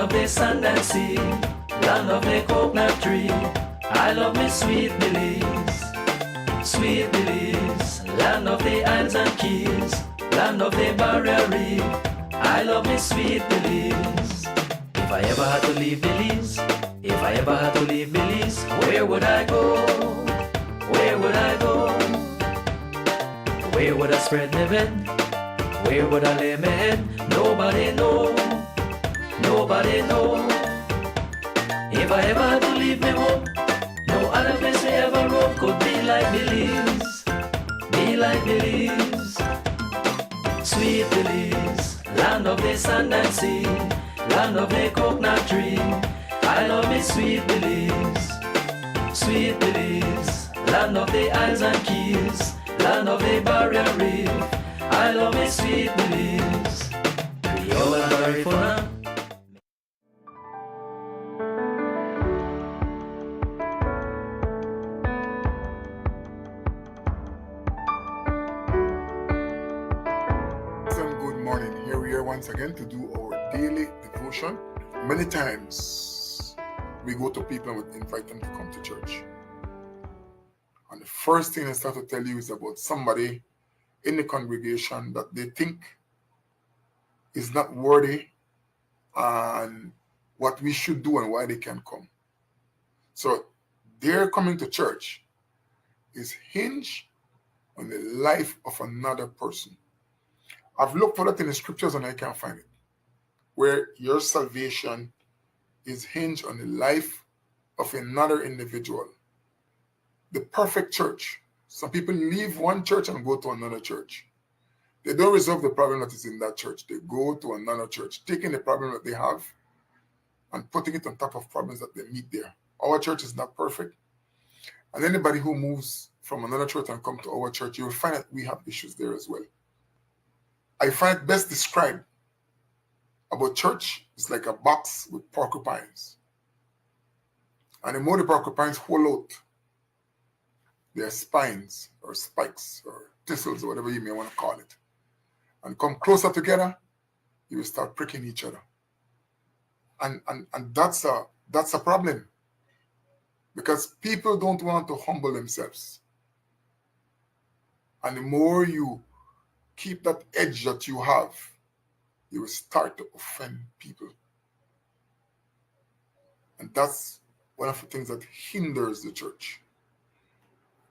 of the sand and sea, land of the coconut tree. I love me sweet Belize, sweet Belize, land of the isles and keys, land of the barrier reef. I love me sweet Belize. If I ever had to leave Belize, if I ever had to leave Belize, where would I go? Where would I go? Where would I spread my bed? Where would I lay my head? Nobody know, nobody know. If I ever had to leave me home, no other place I ever roam could be like Belize, be like Belize. Sweet Belize, land of the sand and sea, land of the coconut tree. I love me sweet Belize, sweet Belize, land of the isles and keys, land of the barrier reef. I love me sweet Belize. Creole and Garifuna. Good morning. Here we are once again to do our daily devotion. Many times we go to people and we invite them to come to church. And the first thing I start to tell you is about somebody in the congregation that they think is not worthy and what we should do and why they can't come. So their coming to church is hinged on the life of another person. I've looked for that in the scriptures and I can't find it. Where your salvation is hinged on the life of another individual. The perfect church. Some people leave one church and go to another church. They don't resolve the problem that is in that church. They go to another church, taking the problem that they have and putting it on top of problems that they meet there. Our church is not perfect. And anybody who moves from another church and come to our church, you will find that we have issues there as well. I find it best described about church is like a box with porcupines. And the more the porcupines hold out their spines or spikes or thistles or whatever you may want to call it, and come closer together, you will start pricking each other. And that's a problem. Because people don't want to humble themselves. And the more you keep that edge that you have, you will start to offend people. And that's one of the things that hinders the church.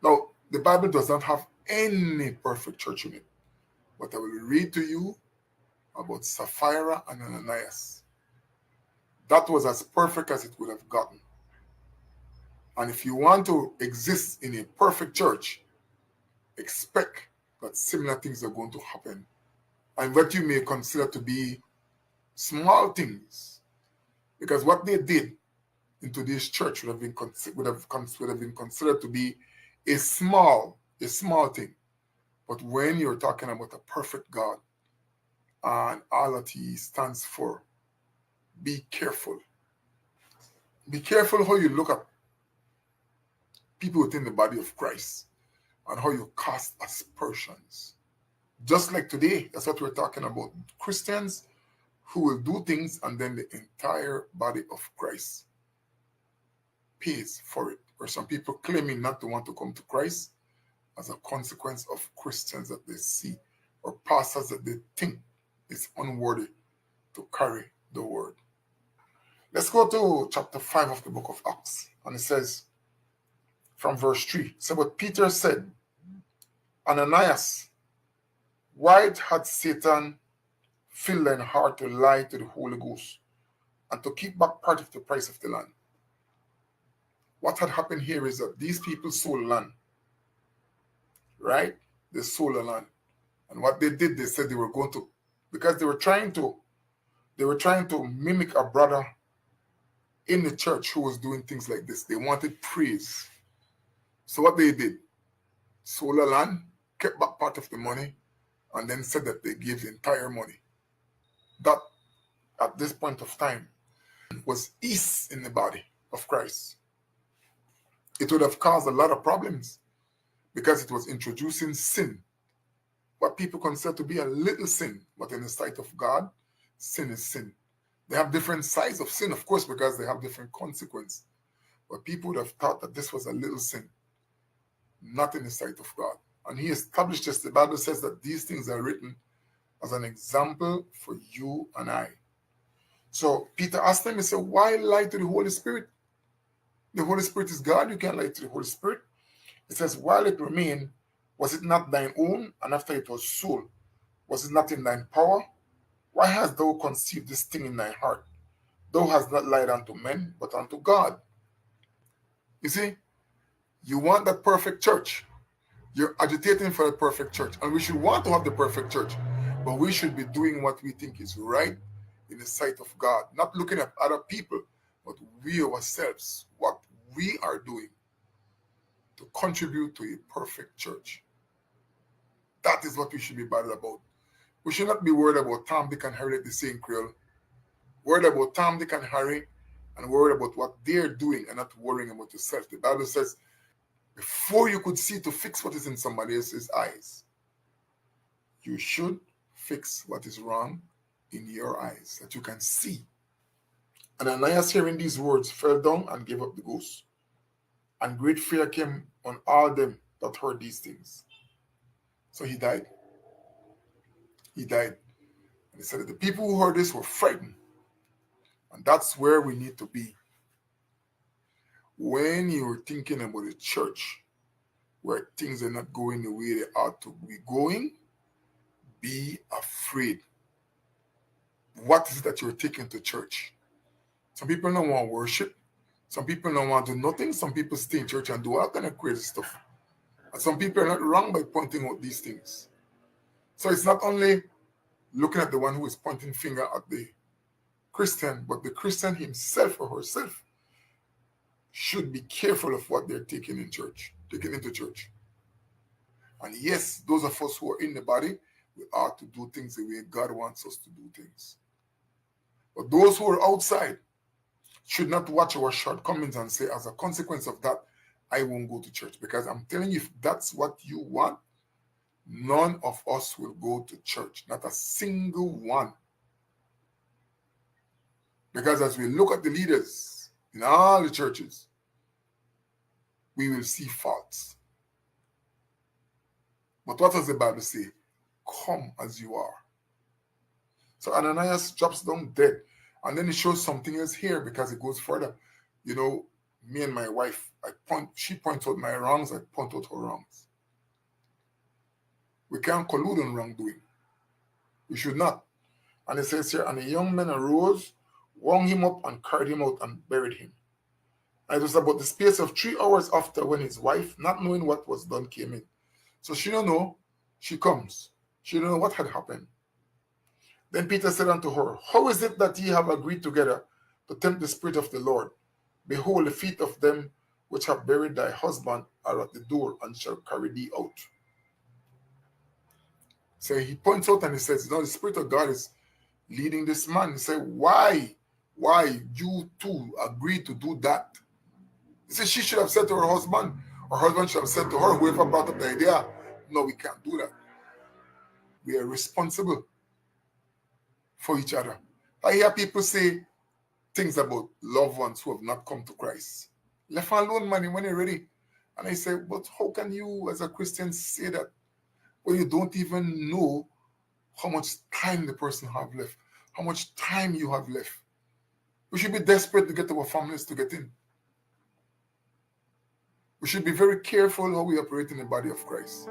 Now, the Bible does not have any perfect church in it. But I will read to you about Sapphira and Ananias. That was as perfect as it would have gotten. And if you want to exist in a perfect church, expect that similar things are going to happen. And what you may consider to be small things. Because what they did into this church would have been considered to be a small thing. But when you're talking about a perfect God and all that He stands for, be careful. Be careful how you look at people within the body of Christ and how you cast aspersions. Just like today, that's what we're talking about. Christians who will do things and then the entire body of Christ pays for it. Or some people claiming not to want to come to Christ as a consequence of Christians that they see or pastors that they think is unworthy to carry the word. Let's go to chapter 5 of the book of Acts. And it says, from verse 3, it says, but Peter said, Ananias, why had Satan filled thine heart to lie to the Holy Ghost and to keep back part of the price of the land? What had happened here is that these people sold land. Right? They sold the land. And what they did, they said they were going to, because they were trying to mimic a brother in the church who was doing things like this. They wanted praise. So what they did, sold the land, kept back part of the money, and then said that they gave the entire money. That, at this point of time, was east in the body of Christ. It would have caused a lot of problems because it was introducing sin. What people consider to be a little sin, but in the sight of God, sin is sin. They have different sides of sin, of course, because they have different consequence. But people would have thought that this was a little sin, not in the sight of God. And he established this. The Bible says that these things are written as an example for you and I. So Peter asked them, he said, why lie to the Holy Spirit? The Holy Spirit is God. You can't lie to the Holy Spirit. It says, while it remained, was it not thine own? And after it was sold, was it not in thine power? Why hast thou conceived this thing in thy heart? Thou hast not lied unto men, but unto God. You see, you want that perfect church. You're agitating for the perfect church. And we should want to have the perfect church. But we should be doing what we think is right in the sight of God. Not looking at other people, but we ourselves, what we are doing to contribute to a perfect church. That is what we should be bothered about. We should not be worried about Tom, Dick, and Harry, like they say in Creole. Worried about Tom, Dick, and Harry, and worried about what they're doing and not worrying about yourself. The Bible says, before you could see to fix what is in somebody else's eyes, you should fix what is wrong in your eyes, that you can see. And Ananias, hearing these words, fell down and gave up the ghost. And great fear came on all them that heard these things. So he died. He died. And he said that the people who heard this were frightened. And that's where we need to be. When you're thinking about a church where things are not going the way they ought to be going, be afraid. What is it that you're taking to church? Some people don't want to worship. Some people don't want to do nothing. Some people stay in church and do all kind of crazy stuff. And some people are not wrong by pointing out these things. So it's not only looking at the one who is pointing finger at the Christian, but the Christian himself or herself should be careful of what they're taking into church. And yes, those of us who are in the body, we ought to do things the way God wants us to do things. But those who are outside should not watch our shortcomings and say, as a consequence of that, I won't go to church. Because I'm telling you, if that's what you want, none of us will go to church. Not a single one. Because as we look at the leaders in all the churches, we will see faults. But what does the Bible say? Come as you are. So Ananias drops down dead. And then it shows something else here because it goes further. You know, me and my wife, she points out my wrongs, I point out her wrongs. We can't collude on wrongdoing. We should not. And it says here, and the young men arose, wound him up and carried him out and buried him. And it was about the space of 3 hours after when his wife, not knowing what was done, came in. So she don't know. She comes. She don't know what had happened. Then Peter said unto her, how is it that ye have agreed together to tempt the Spirit of the Lord? Behold, the feet of them which have buried thy husband are at the door and shall carry thee out. So he points out and he says, the Spirit of God is leading this man. He said, why you two agreed to do that? He said she should have said to her husband should have said to her, whoever brought up the idea, no, we can't do that. We are responsible for each other. I hear people say things about loved ones who have not come to Christ. Left alone, man, when you're ready. And I say, but how can you as a Christian say that when you don't even know how much time the person have left, how much time you have left? We should be desperate to get our families to get in. We should be very careful how we operate in the body of Christ.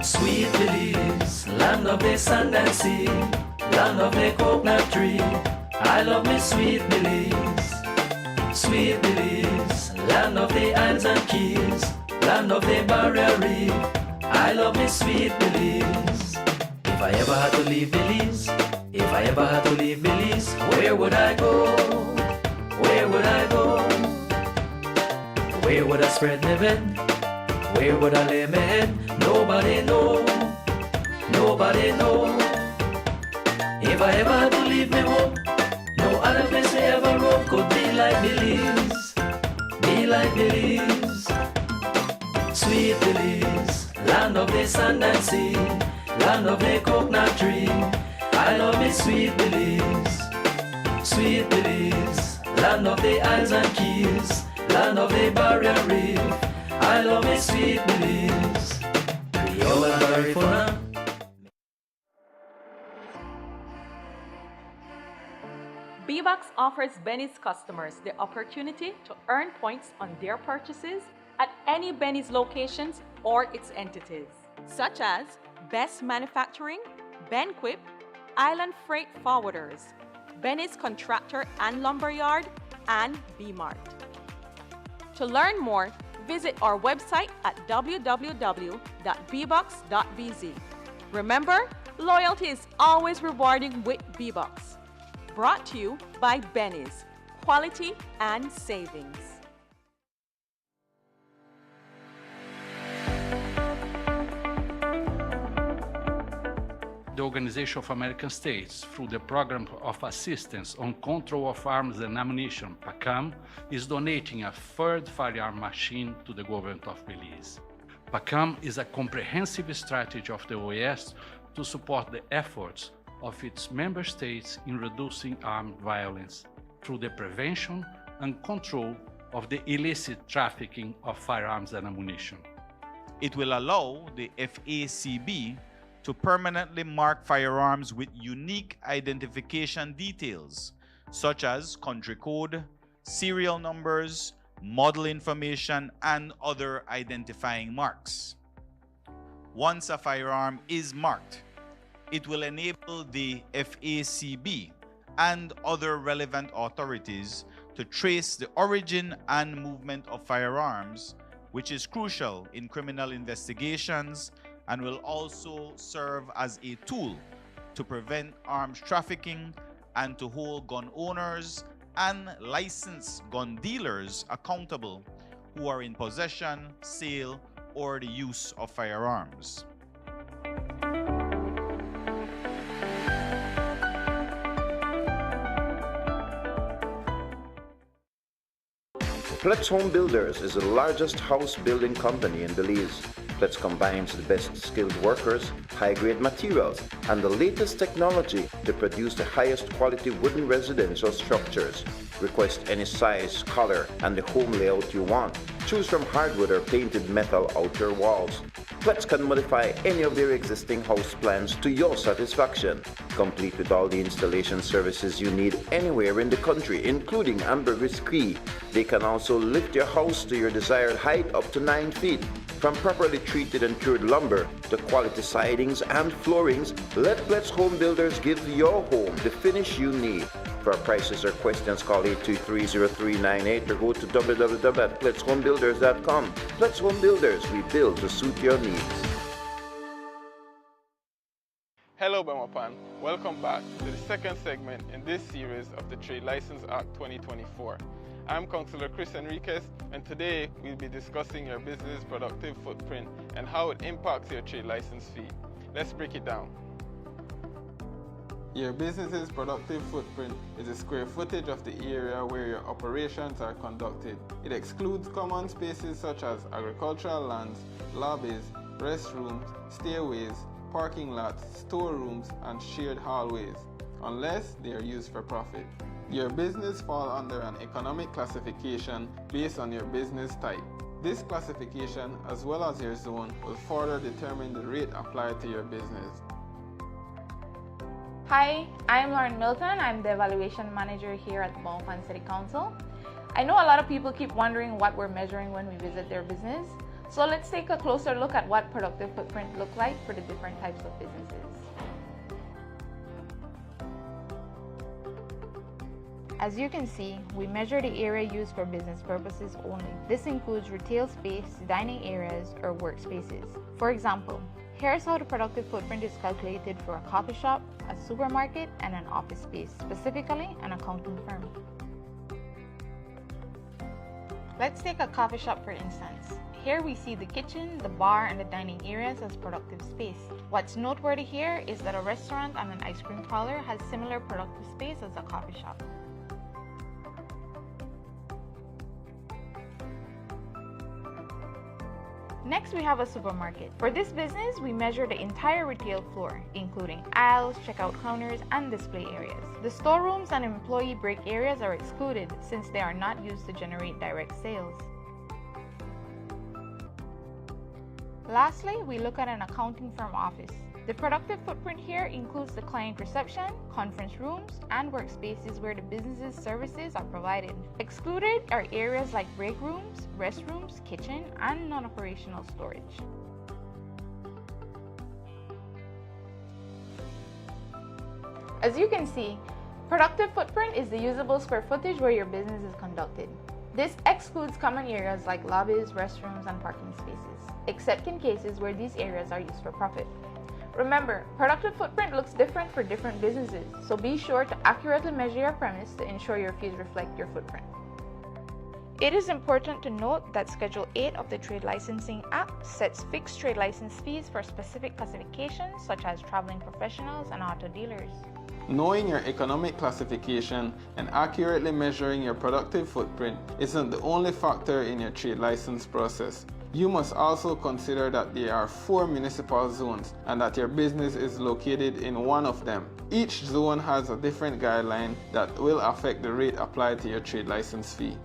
Sweet Belize, land of the sand and sea, land of the coconut tree. I love me sweet Belize. Sweet Belize, land of the islands and keys, land of the barrier reef. I love me sweet Belize. If I ever had to leave Belize, if I ever had to leave Belize, where would I go? Where would I go? Where would I spread my bed? Where would I lay my head? Nobody know. Nobody know. If I ever had to leave me home, no other place I ever roam could be like Belize. Be like Belize. Sweet Belize, land of the sand and sea, land of the coconut tree. I love me sweet Belize. Sweet Belize, land of the isles and keys, land of the barrier reef. I love me sweet Belize. Creole and Garifuna. B-Box offers Benny's customers the opportunity to earn points on their purchases at any Benny's locations or its entities, such as Best Manufacturing, Benquip, Island Freight Forwarders, Benny's Contractor and Lumberyard, and B-Mart. To learn more, visit our website at www.bbox.bz. Remember, loyalty is always rewarding with B-Box. Brought to you by Benny's, quality and savings. The Organization of American States, through the Program of Assistance on Control of Arms and Ammunition, PACAM, is donating a third firearm machine to the government of Belize. PACAM is a comprehensive strategy of the OAS to support the efforts of its member states in reducing armed violence through the prevention and control of the illicit trafficking of firearms and ammunition. It will allow the FACB to permanently mark firearms with unique identification details, such as country code, serial numbers, model information, and other identifying marks. Once a firearm is marked, it will enable the FACB and other relevant authorities to trace the origin and movement of firearms, which is crucial in criminal investigations and will also serve as a tool to prevent arms trafficking and to hold gun owners and licensed gun dealers accountable who are in possession, sale, or the use of firearms. Plex Home Builders is the largest house building company in Belize. Plex combines the best skilled workers, high-grade materials, and the latest technology to produce the highest quality wooden residential structures. Request any size, color, and the home layout you want. Choose from hardwood or painted metal outer walls. Plex can modify any of their existing house plans to your satisfaction, complete with all the installation services you need anywhere in the country, including ambergris key. They can also lift your house to your desired height up to 9 feet. From properly treated and cured lumber to quality sidings and floorings, let Plex Home Builders give your home the finish you need. For prices or questions, call 823-0398 or go to www.plexhomebuilders.com. Plex Home Builders, we build to suit your needs. Hello Bamapan, welcome back to the second segment in this series of the Trade License Act 2024. I'm Councillor Chris Enriquez, and today we'll be discussing your business productive footprint and how it impacts your trade license fee. Let's break it down. Your business's productive footprint is the square footage of the area where your operations are conducted. It excludes common spaces such as agricultural lands, lobbies, restrooms, stairways, parking lots, storerooms, and shared hallways, unless they are used for profit. Your business falls under an economic classification based on your business type. This classification, as well as your zone, will further determine the rate applied to your business. Hi, I'm Lauren Milton. I'm the Evaluation Manager here at Bamapan City Council. I know a lot of people keep wondering what we're measuring when we visit their business. So let's take a closer look at what productive footprint looks like for the different types of businesses. As you can see, we measure the area used for business purposes only. This includes retail space, dining areas, or workspaces. For example, here's how the productive footprint is calculated for a coffee shop, a supermarket, and an office space, specifically an accounting firm. Let's take a coffee shop for instance. Here we see the kitchen, the bar, and the dining areas as productive space. What's noteworthy here is that a restaurant and an ice cream parlor has similar productive space as a coffee shop. Next, we have a supermarket. For this business, we measure the entire retail floor, including aisles, checkout counters, and display areas. The storerooms and employee break areas are excluded since they are not used to generate direct sales. Lastly, we look at an accounting firm office. The productive footprint here includes the client reception, conference rooms, and workspaces where the business's services are provided. Excluded are areas like break rooms, restrooms, kitchen, and non-operational storage. As you can see, productive footprint is the usable square footage where your business is conducted. This excludes common areas like lobbies, restrooms, and parking spaces, except in cases where these areas are used for profit. Remember, productive footprint looks different for different businesses, so be sure to accurately measure your premise to ensure your fees reflect your footprint. It is important to note that Schedule 8 of the Trade Licensing Act sets fixed trade license fees for specific classifications such as traveling professionals and auto dealers. Knowing your economic classification and accurately measuring your productive footprint isn't the only factor in your trade license process. You must also consider that there are 4 municipal zones and that your business is located in one of them. Each zone has a different guideline that will affect the rate applied to your trade license fee.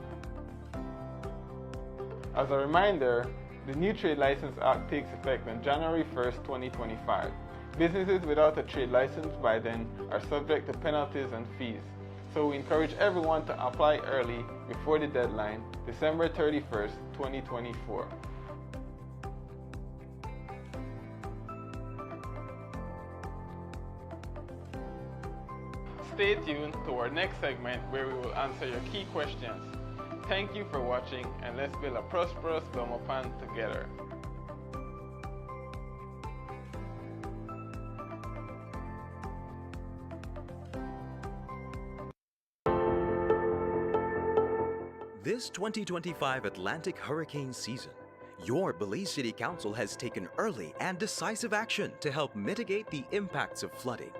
As a reminder, the new Trade License Act takes effect on January 1st, 2025. Businesses without a trade license by then are subject to penalties and fees. So we encourage everyone to apply early before the deadline, December 31st, 2024. Stay tuned to our next segment where we will answer your key questions. Thank you for watching, and let's build a prosperous Belmopan together. This 2025 Atlantic hurricane season, your Belize City Council has taken early and decisive action to help mitigate the impacts of flooding.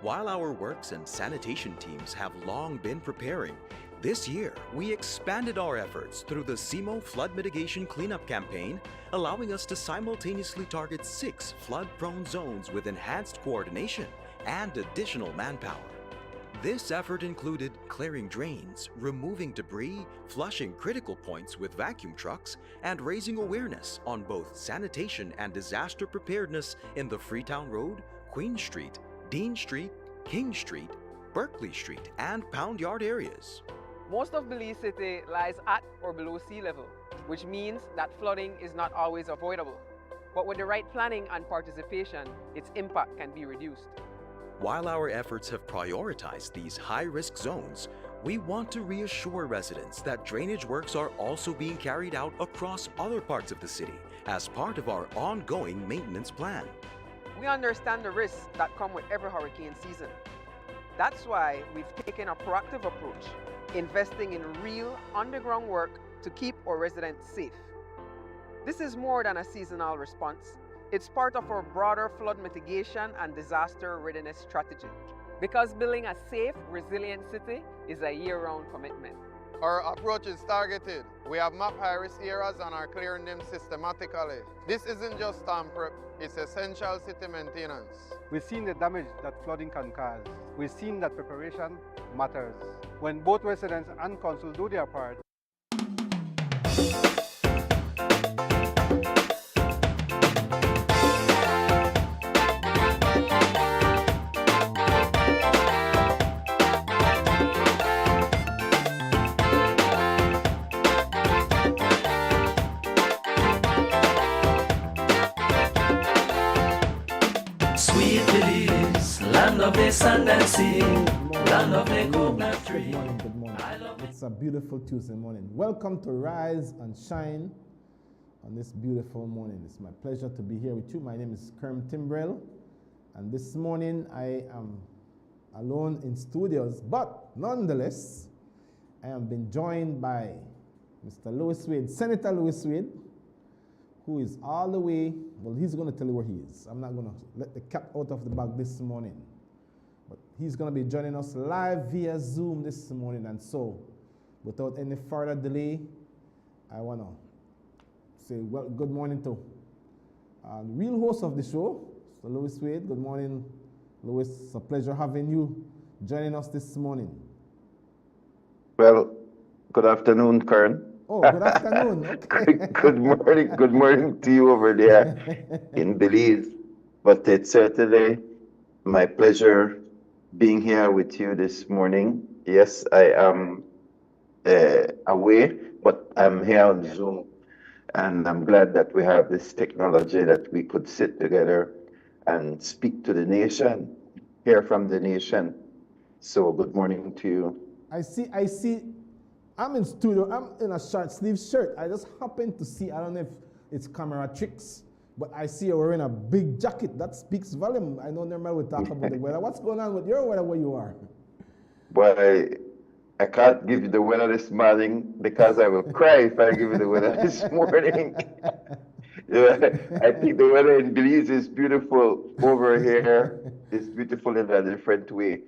While our works and sanitation teams have long been preparing, this year we expanded our efforts through the CIMO Flood Mitigation Cleanup Campaign, allowing us to simultaneously target 6 flood-prone zones with enhanced coordination and additional manpower. This effort included clearing drains, removing debris, flushing critical points with vacuum trucks, and raising awareness on both sanitation and disaster preparedness in the Freetown Road, Queen Street, Dean Street, King Street, Berkeley Street, and Pound Yard areas. Most of Belize City lies at or below sea level, which means that flooding is not always avoidable. But with the right planning and participation, its impact can be reduced. While our efforts have prioritized these high-risk zones, we want to reassure residents that drainage works are also being carried out across other parts of the city as part of our ongoing maintenance plan. We understand the risks that come with every hurricane season. That's why we've taken a proactive approach, investing in real underground work to keep our residents safe. This is more than a seasonal response. It's part of our broader flood mitigation and disaster readiness strategy. Because building a safe, resilient city is a year-round commitment. Our approach is targeted. We have mapped high-risk areas and are clearing them systematically. This isn't just storm prep, it's essential city maintenance. We've seen the damage that flooding can cause. We've seen that preparation matters. When both residents and council do their part, Sweet Belize, land of the sand and sea, son of a coconut tree. Good morning, good morning. It's a beautiful Tuesday morning. Welcome to Rise and Shine on this beautiful morning. It's my pleasure to be here with you. My name is Kerm Timbrell, and this morning I am alone in studios, but nonetheless, I am being joined by Mr. Lewis Wade, Senator Lewis Wade, who is all the way, well, he's going to tell you where he is. I'm not going to let the cat out of the bag this morning. But he's going to be joining us live via Zoom this morning. And so, without any further delay, I want to say well, good morning to the real host of the show, Mr. Lewis Wade. Good morning, Lewis. It's a pleasure having you joining us this morning. Well, good afternoon, Kern. Oh, good afternoon. Okay. Good morning to you over there in Belize. But it's certainly my pleasure being here with you this morning. Yes, I am away, but I'm here on Zoom, and I'm glad that we have this technology that we could sit together and speak to the nation, hear from the nation. So good morning to you. I see. I'm in studio. I'm in a short sleeve shirt. I just happened to see, I don't know if it's camera tricks, but I see you're wearing a big jacket. That speaks volume. I know normally we talk about the weather. What's going on with your weather where you are? Well, I can't give you the weather this morning because I will cry if I give you the weather this morning. I think the weather in Belize is beautiful over here. It's beautiful in a different way.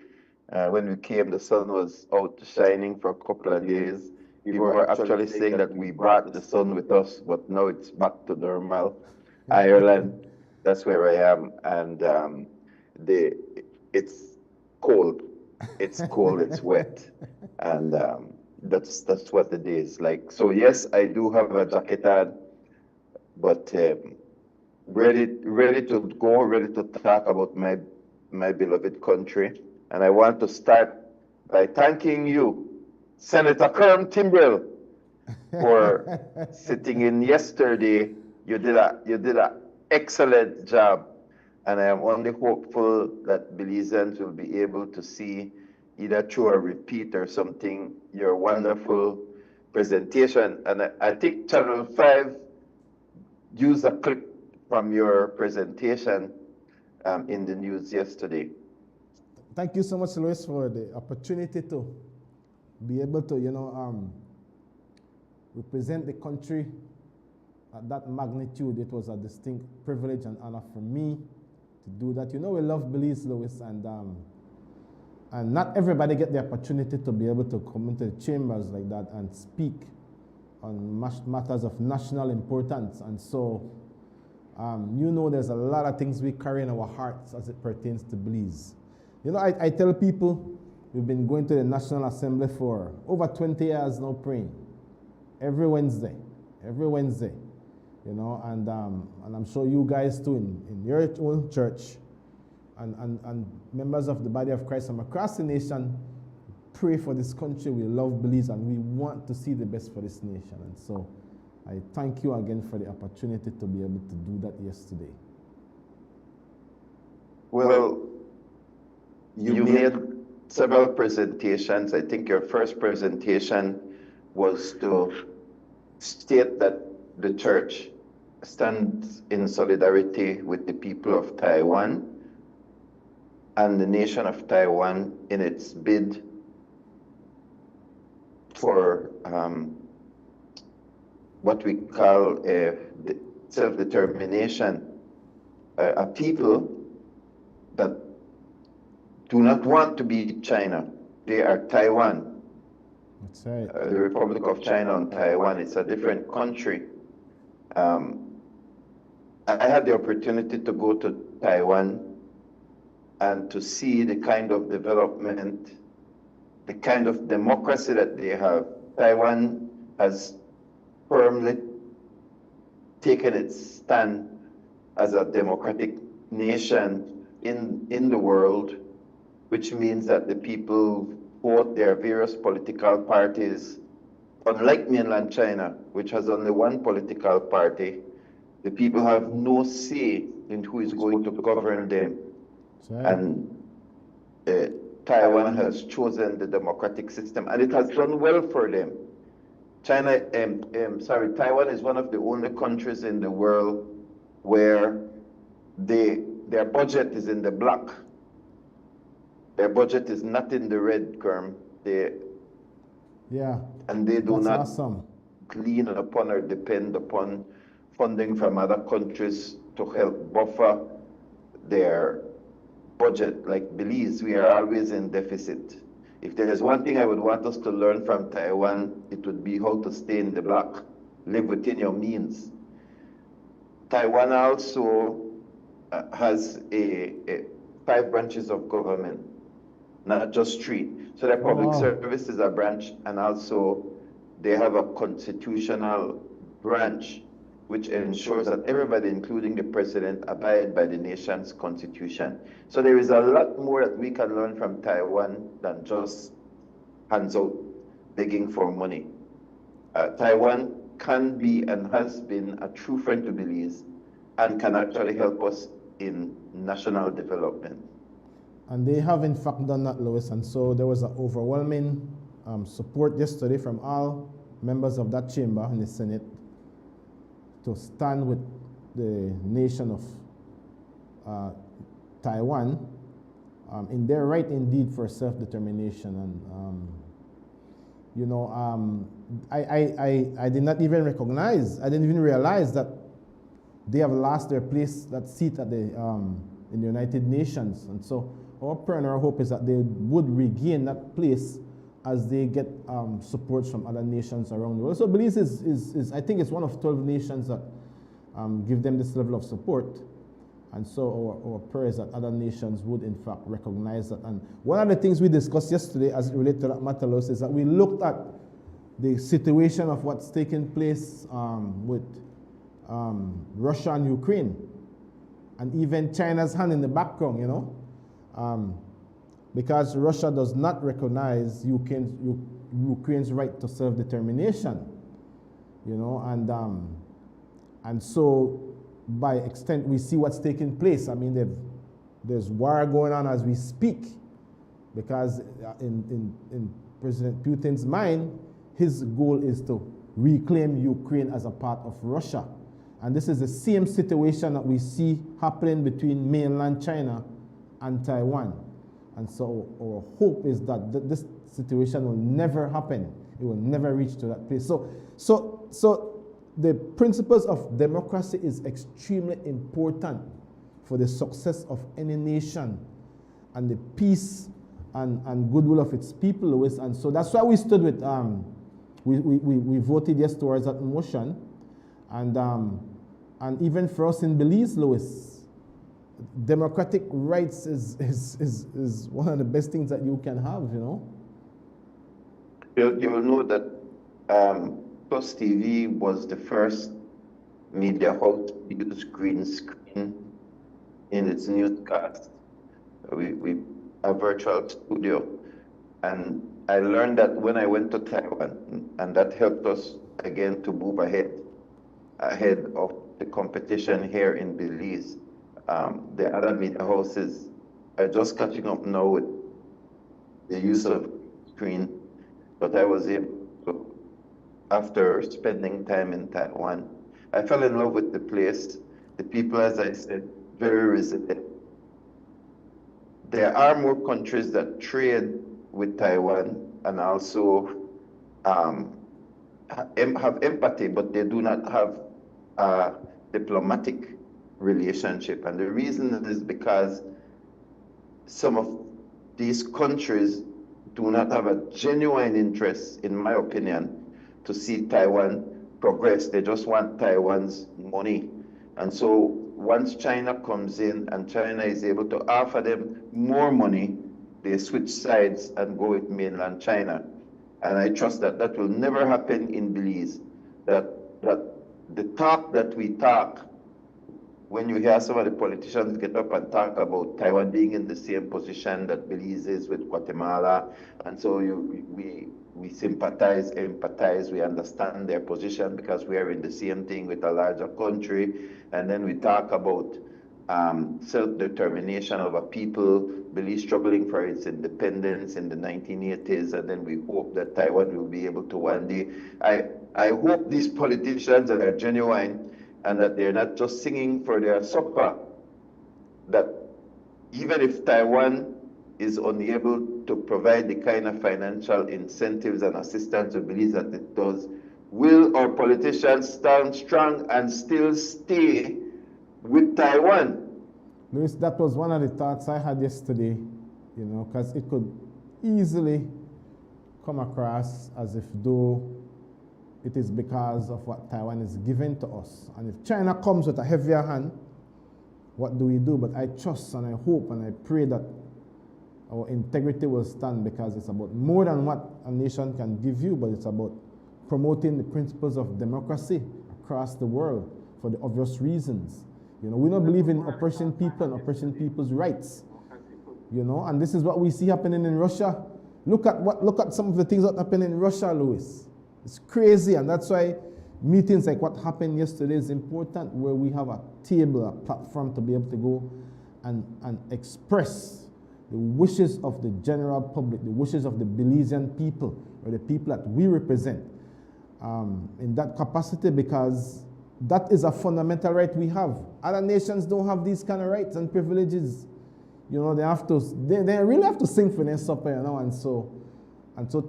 When we came, the sun was out shining for a couple of days. People were actually saying that we brought the sun with us, but now it's back to normal. Ireland, that's where I am, and it's cold. It's cold, it's wet, and that's what the day is like. So yes, I do have a jacket on, but ready to go, ready to talk about my beloved country. And I want to start by thanking you, Senator Kerm Timbrell, for sitting in yesterday. You did an excellent job, and I am only hopeful that Belizeans will be able to see, either through a repeat or something, your wonderful presentation. And I think Channel 5 used a clip from your presentation in the news yesterday. Thank you so much, Louis, for the opportunity to be able to, represent the country at that magnitude. It was a distinct privilege and honor for me to do that. We love Belize, Louis, and not everybody get the opportunity to be able to come into the chambers like that and speak on matters of national importance. And so, there's a lot of things we carry in our hearts as it pertains to Belize. I tell people we've been going to the National Assembly for over 20 years now, praying every Wednesday, and I'm sure you guys too in your own church and members of the body of Christ from across the nation pray for this country. We love Belize and we want to see the best for this nation. And so I thank you again for the opportunity to be able to do that yesterday. Well, you made several presentations. I think your first presentation was to state that the church stands in solidarity with the people of Taiwan and the nation of Taiwan in its bid for what we call self-determination, a people that do not want to be China. They are Taiwan. That's right. The Republic of China and Taiwan, it's a different country. I had the opportunity to go to Taiwan and to see the kind of development, the kind of democracy that they have. Taiwan has firmly taken its stand as a democratic nation in the world, which means that the people vote their various political parties. Unlike mainland China, which has only one political party, the people have no say in who is going to govern them. Right. And Taiwan has chosen the democratic system, and it has done well for them. Taiwan is one of the only countries in the world where their budget is in the black. Their budget is not in the red, Kerm. And they do not lean upon or depend upon funding from other countries to help buffer their budget. Like Belize, we are always in deficit. If there is one thing I would want us to learn from Taiwan, it would be how to stay in the black, live within your means. Taiwan also has 5 branches of government, not just 3. So their public service is a branch, and also they have a constitutional branch which ensures that everybody, including the president, abide by the nation's constitution. So there is a lot more that we can learn from Taiwan than just hands out begging for money. Taiwan can be and has been a true friend to Belize and can actually help us in national development. And they have in fact done that, Louis, and so there was an overwhelming support yesterday from all members of that chamber in the Senate to stand with the nation of Taiwan in their right indeed for self-determination. And I did not even recognize, I didn't even realize that they have lost their place, that seat at the in the United Nations. And so our prayer and our hope is that they would regain that place as they get support from other nations around the world. So Belize is I think it's one of 12 nations that give them this level of support. And so our prayer is that other nations would in fact recognize that. And one of the things we discussed yesterday as it relates to that matter, Louis, is that we looked at the situation of what's taking place with Russia and Ukraine, and even China's hand in the background, because Russia does not recognize Ukraine's right to self-determination, and so by extent we see what's taking place. I mean, there's war going on as we speak, because in President Putin's mind, his goal is to reclaim Ukraine as a part of Russia. And this is the same situation that we see happening between mainland China and Taiwan. And so our hope is that this situation will never happen. It will never reach to that place. So the principles of democracy is extremely important for the success of any nation and the peace and goodwill of its people, Louis. And so that's why we stood with, we voted yes towards that motion. And even for us in Belize, Louis, democratic rights is one of the best things that you can have, You will know that PlusTV was the first media house to use green screen in its newscast. We a virtual studio. And I learned that when I went to Taiwan, and that helped us again to move ahead of the competition here in Belize. The other media houses are just catching up now with the use of screen, but I was able to, after spending time in Taiwan, I fell in love with the place. The people, as I said, very resilient. There are more countries that trade with Taiwan and also have empathy, but they do not have a diplomatic relationship. And the reason is because some of these countries do not have a genuine interest, in my opinion, to see Taiwan progress. They just want Taiwan's money. And so once China comes in and China is able to offer them more money, they switch sides and go with mainland China. And I trust that that will never happen in Belize. That the talk that we talk, when you hear some of the politicians get up and talk about Taiwan being in the same position that Belize is with Guatemala, and so we sympathize, empathize, we understand their position because we are in the same thing with a larger country, and then we talk about self-determination of a people, Belize struggling for its independence in the 1980s, and then we hope that Taiwan will be able to one day. I hope these politicians are genuine and that they're not just singing for their supper, that even if Taiwan is unable to provide the kind of financial incentives and assistance to Belize that it does, will our politicians stand strong and still stay with Taiwan? Louis, that was one of the thoughts I had yesterday, you know, because it could easily come across as if though it is because of what Taiwan is giving to us. And if China comes with a heavier hand, what do we do? But I trust and I hope and I pray that our integrity will stand, because it's about more than what a nation can give you, but it's about promoting the principles of democracy across the world for the obvious reasons. You know, we don't believe in oppressing people and oppressing people's rights. You know, and this is what we see happening in Russia. Look at some of the things that happen in Russia, Louis. It's crazy, and that's why meetings like what happened yesterday is important, where we have a table, a platform to be able to go and express the wishes of the general public, the wishes of the Belizean people, or the people that we represent in that capacity, because that is a fundamental right we have. Other nations don't have these kind of rights and privileges. You know, they really have to sing for their supper, you know, and so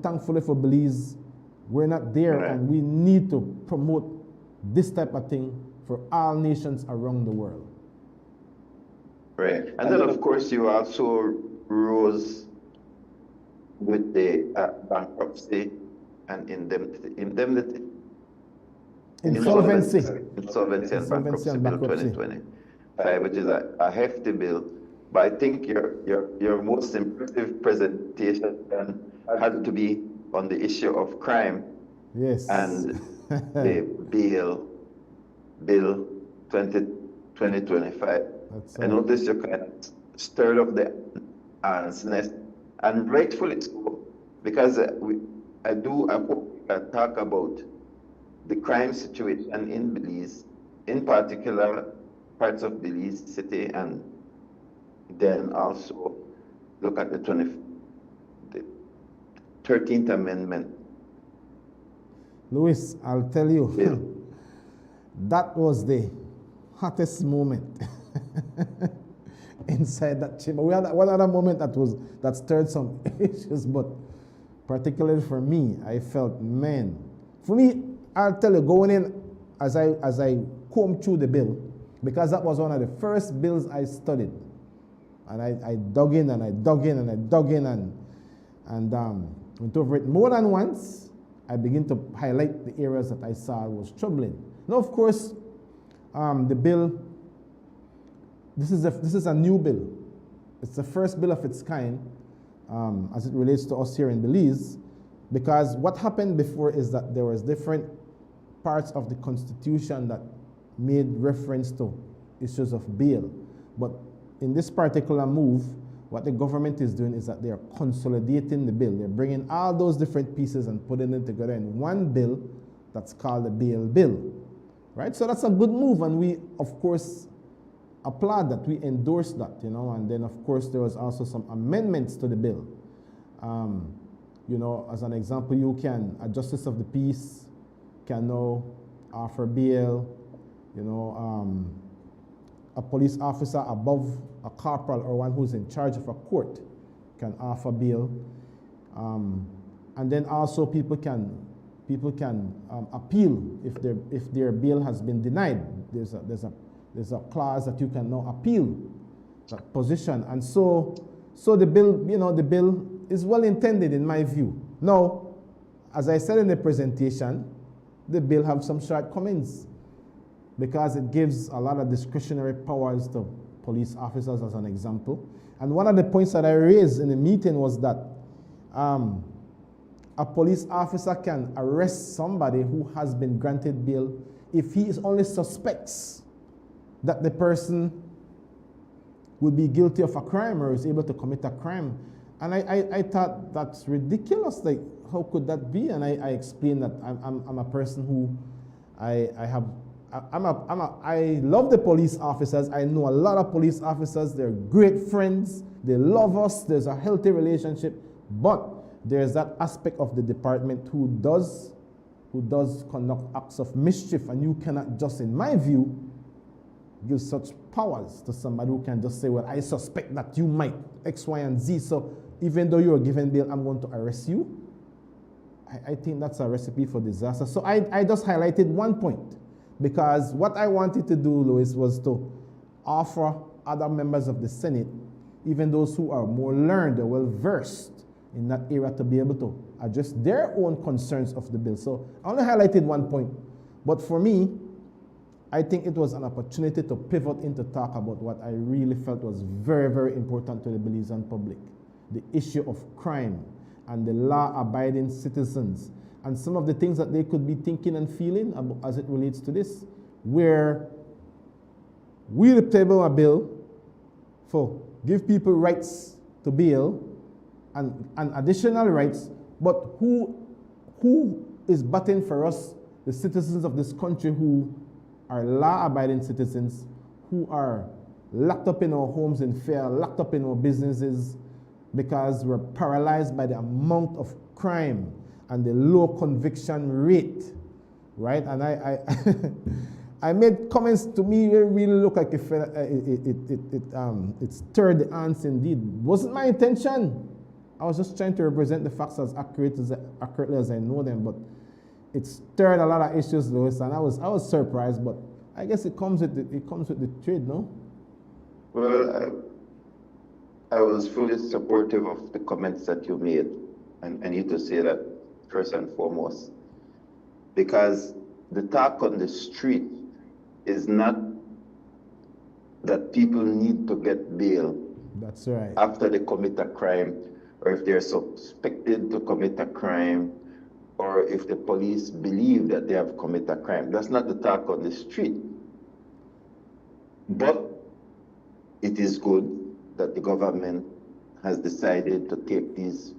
thankfully for Belize, we're not there, and we need to promote this type of thing for all nations around the world. Right. And then, of course, you also rose with the bankruptcy and indemnity. Insolvency and bankruptcy bill 2025, which is a hefty bill. But I think your most impressive presentation had to be on the issue of crime. Yes. And the bill 2025. I noticed you kind of stirred up the ants nest, and rightfully so, because I hope we can talk about the crime situation in Belize, in particular parts of Belize City, and then also look at the 13th Amendment. Louis, I'll tell you, that was the hottest moment inside that chamber. We had one other moment that stirred some issues, but particularly for me, I felt, man, for me, I'll tell you, going in as I combed through the bill, because that was one of the first bills I studied, and I dug in and I dug in and I dug in and went over it more than once. I began to highlight the areas that I saw was troubling. Now, of course, the bill, this is a new bill. It's the first bill of its kind as it relates to us here in Belize, because what happened before is that there was different parts of the Constitution that made reference to issues of bail. But in this particular move, what the government is doing is that they are consolidating the bill. They're bringing all those different pieces and putting them together in one bill that's called the bail bill, right? So that's a good move, and we, of course, applaud that, we endorse that, you know. And then, of course, there was also some amendments to the bill. You know, as an example, a justice of the peace can now offer bail, you know, a police officer above a corporal or one who's in charge of a court can offer bail, and then also people can appeal if their bail has been denied. There's a clause that you can now appeal that position, and so the bill, you know, the bill is well intended in my view. Now, as I said in the presentation, the bill have some shortcomings, because it gives a lot of discretionary powers to police officers, as an example. And one of the points that I raised in the meeting was that a police officer can arrest somebody who has been granted bail if he is only suspects that the person will be guilty of a crime or is able to commit a crime. And I thought that's ridiculous. Like, how could that be? And I explained that I'm a person who I have I love the police officers. I know a lot of police officers. They're great friends. They love us. There's a healthy relationship. But there's that aspect of the department who does conduct acts of mischief, and you cannot just, in my view, give such powers to somebody who can just say, well, I suspect that you might X, Y, and Z, so even though you're given bail, I'm going to arrest you. I think that's a recipe for disaster. So I just highlighted one point, because what I wanted to do, Louis, was to offer other members of the Senate, even those who are more learned or well-versed in that area, to be able to address their own concerns of the bill. So I only highlighted one point, but for me, I think it was an opportunity to pivot into talk about what I really felt was very, very important to the Belizean public, the issue of crime and the law-abiding citizens, and some of the things that they could be thinking and feeling about as it relates to this, where we table a bill for give people rights to bail and additional rights, but who is batting for us, the citizens of this country who are law-abiding citizens, who are locked up in our homes in fear, locked up in our businesses, because we're paralyzed by the amount of crime and the low conviction rate, right? And I made comments to me that really look like it stirred the ants indeed. Wasn't my intention. I was just trying to represent the facts as accurately as I know them, but it stirred a lot of issues, Louis, and I was surprised, but I guess it comes with the trade, no? Well, I was fully supportive of the comments that you made, and I need to say that first and foremost, because the talk on the street is not that people need to get bail. That's right. After they commit a crime, or if they're suspected to commit a crime, or if the police believe that they have committed a crime. That's not the talk on the street. But it is good that the government has decided to take these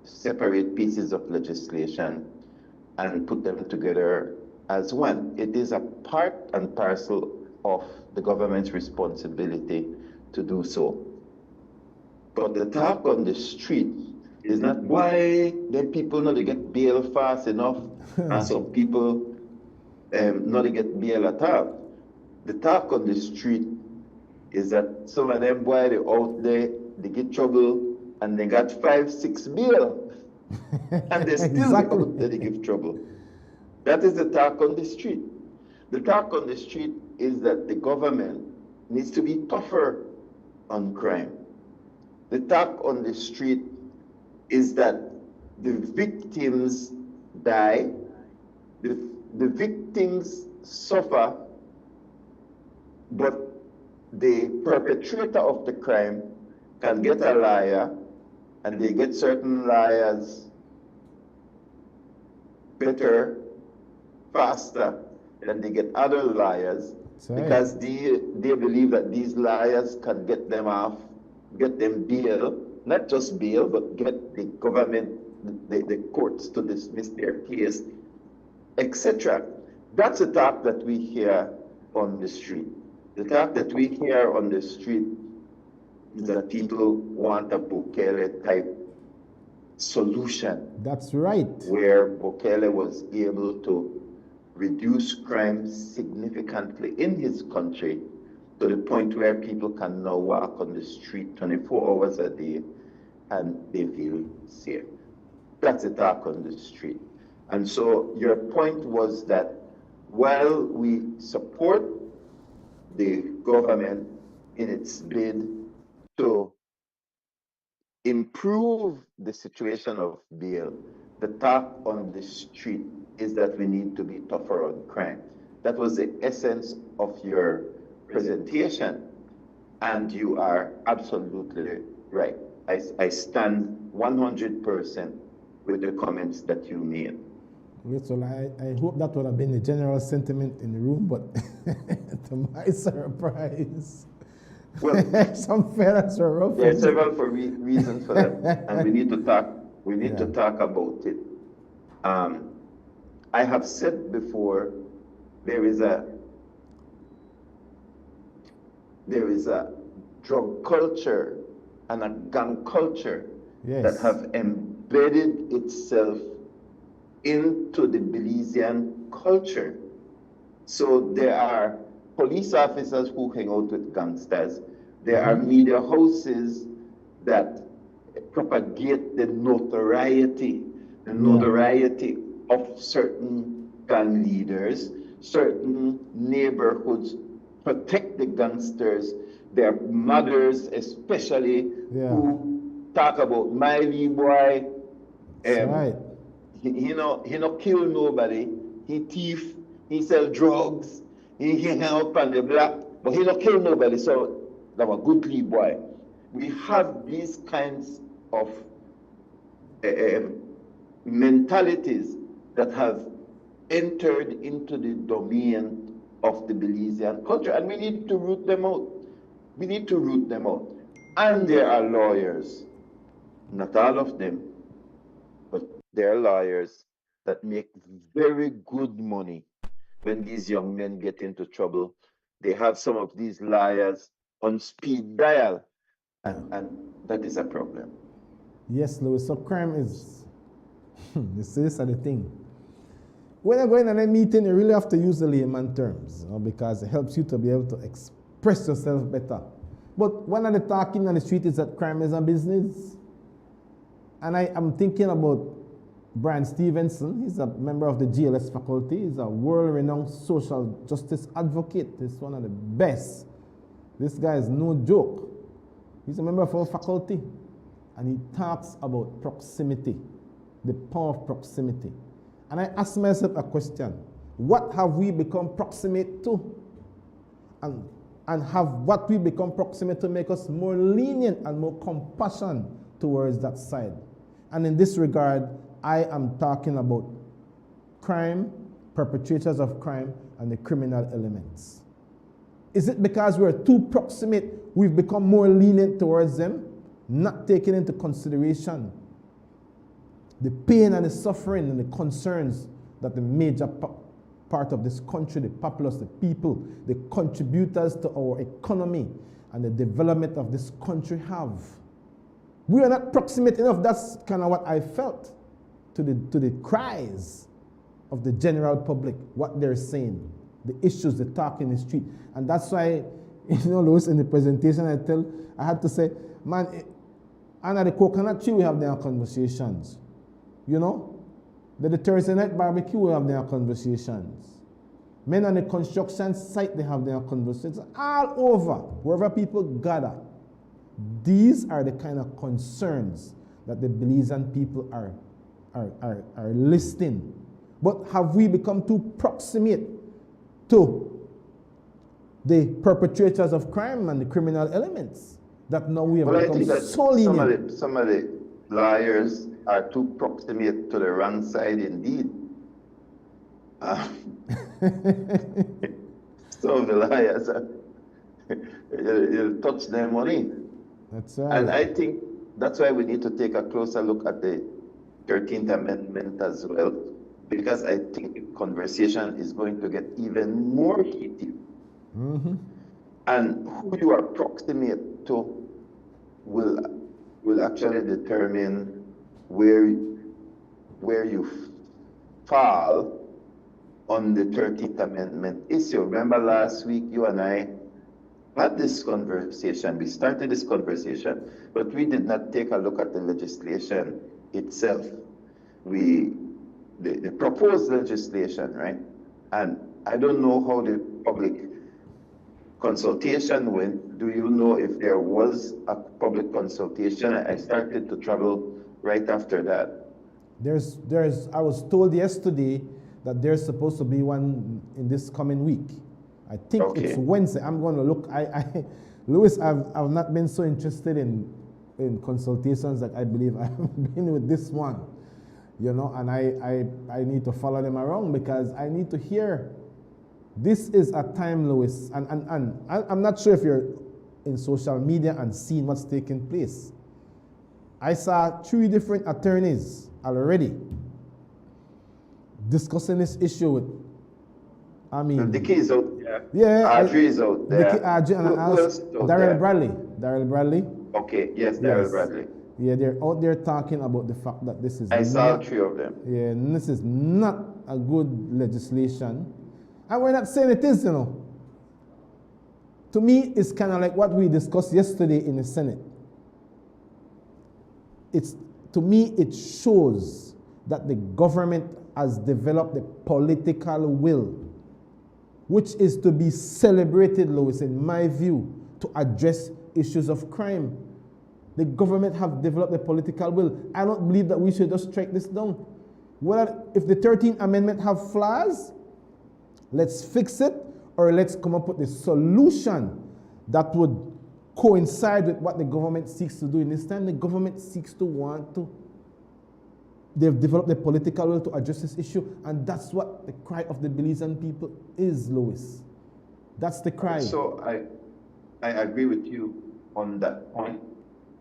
separate pieces of legislation and put them together as one. It is a part and parcel of the government's responsibility to do so. But the talk on the street is not why the people not to get bail fast enough and some people not to get bail at all. The talk on the street is that some of them boy they out there, they get trouble and they got 5-6 bail and they still out there, they give trouble. That is the talk on the street. The talk on the street is that the government needs to be tougher on crime. The talk on the street is that the victims die, the victims suffer, but the perpetrator of the crime can get a liar, and they get certain liars better, faster than they get other liars, because they believe that these liars can get them off, get them bail, not just bail, but get the government, the courts to dismiss their case, etc. That's the talk that we hear on the street. The talk that we hear on the street is that people want a Bukele type solution. That's right. Where Bukele was able to reduce crime significantly in his country to the point where people can now walk on the street 24 hours a day and they feel safe. That's the talk on the street. And so your point was that while we support the government in its bid to improve the situation of bail, the talk on the street is that we need to be tougher on crime. That was the essence of your presentation, and you are absolutely right. I stand 100% with the comments that you made. Well, I hope that would have been the general sentiment in the room, but to my surprise, well, some feathers were ruffled. There are several reasons for that, and we need to talk. We need to talk about it. I have said before, there is a there is a drug culture and a gang culture that have embedded itself into the Belizean culture. So there are police officers who hang out with gangsters. There are media houses that propagate the notoriety of certain gang leaders. Certain neighborhoods protect the gangsters. Their mothers, especially, who talk about Miley boy. He no kill nobody. He thief. He sell drugs. He hang out on the block, but he no kill nobody. So that was a good Lee boy. We have these kinds of mentalities that have entered into the domain of the Belizean culture, and we need to root them out. We need to root them out. And there are lawyers, not all of them, but there are lawyers that make very good money when these young men get into trouble. They have some of these lawyers on speed dial, and that is a problem. Yes, Louis. So crime is, you see, this is the thing. When you're going on a meeting, you really have to use the layman terms, because it helps you to be able to express yourself better. But one of the talking on the street is that crime is a business. And I'm thinking about Brian Stevenson. He's a member of the GLS faculty. He's a world-renowned social justice advocate. He's one of the best. This guy is no joke. He's a member of our faculty. And he talks about proximity, the power of proximity. And I ask myself a question. What have we become proximate to? And have what we become proximate to make us more lenient and more compassion towards that side? And in this regard, I am talking about crime, perpetrators of crime, and the criminal elements. Is it because we're too proximate, we've become more lenient towards them, not taking into consideration the pain and the suffering and the concerns that the major part of this country, the populace, the people, the contributors to our economy and the development of this country have? We are not proximate enough. That's kind of what I felt to the cries of the general public, what they're saying, the issues, the talk in the street. And that's why, Louis, in the presentation I had to say, man, under the coconut tree we have their conversations. The Thursday night barbecue we have their conversations. Men on the construction site, they have their conversations. All over, wherever people gather. These are the kind of concerns that the Belizean people are listing. But have we become too proximate to the perpetrators of crime and the criminal elements that now we have become so lenient? Some of the liars are too proximate to the wrong side indeed. Some of the liars you'll touch their money. That's right. And I think that's why we need to take a closer look at the 13th Amendment as well, because I think the conversation is going to get even more heated. Mm-hmm. And who you are proximate to will actually determine where you fall on the 13th Amendment issue. Remember last week you and I had this conversation. We started this conversation, but we did not take a look at the legislation itself. The proposed legislation, right? And I don't know how the public consultation went. Do you know if there was a public consultation? I started to travel right after that. I was told yesterday that there's supposed to be one in this coming week. I think it's Wednesday. I'm going to look. Louis, I've not been so interested in consultations that I believe I've been with this one. And I need to follow them around because I need to hear. This is a time, Louis, and I'm not sure if you're in social media and seeing what's taking place. I saw 3 different attorneys already discussing this issue with I mean, the key is out there. yeah, Audrey is out there. Who else is out there? Darrell Bradley. Okay, yes, Darrell Bradley. Yeah, they're out there talking about the fact that this is I saw 3 of them. Yeah, and this is not a good legislation. And we're not saying it is, you know. To me, it's kind of like what we discussed yesterday in the Senate. To me, it shows that the government has developed the political will, which is to be celebrated, Lois, in my view, to address issues of crime. The government have developed the political will. I don't believe that we should just strike this down. Well, if the 13th Amendment have flaws, let's fix it, or let's come up with a solution that would coincide with what the government seeks to do. In this time, the government seeks to want to. They've developed the political will to address this issue, and that's what the cry of the Belizean people is, Lois. That's the cry. So I agree with you on that point,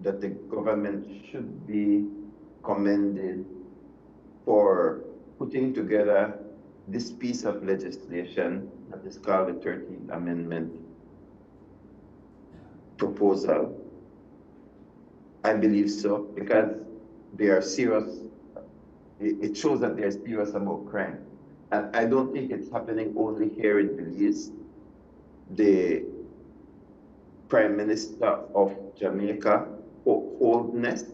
that the government should be commended for putting together this piece of legislation that is called the 13th Amendment proposal. I believe so, because they are serious. It shows that they're serious about crime. And I don't think it's happening only here in Belize. The Prime Minister of Jamaica, Holdness,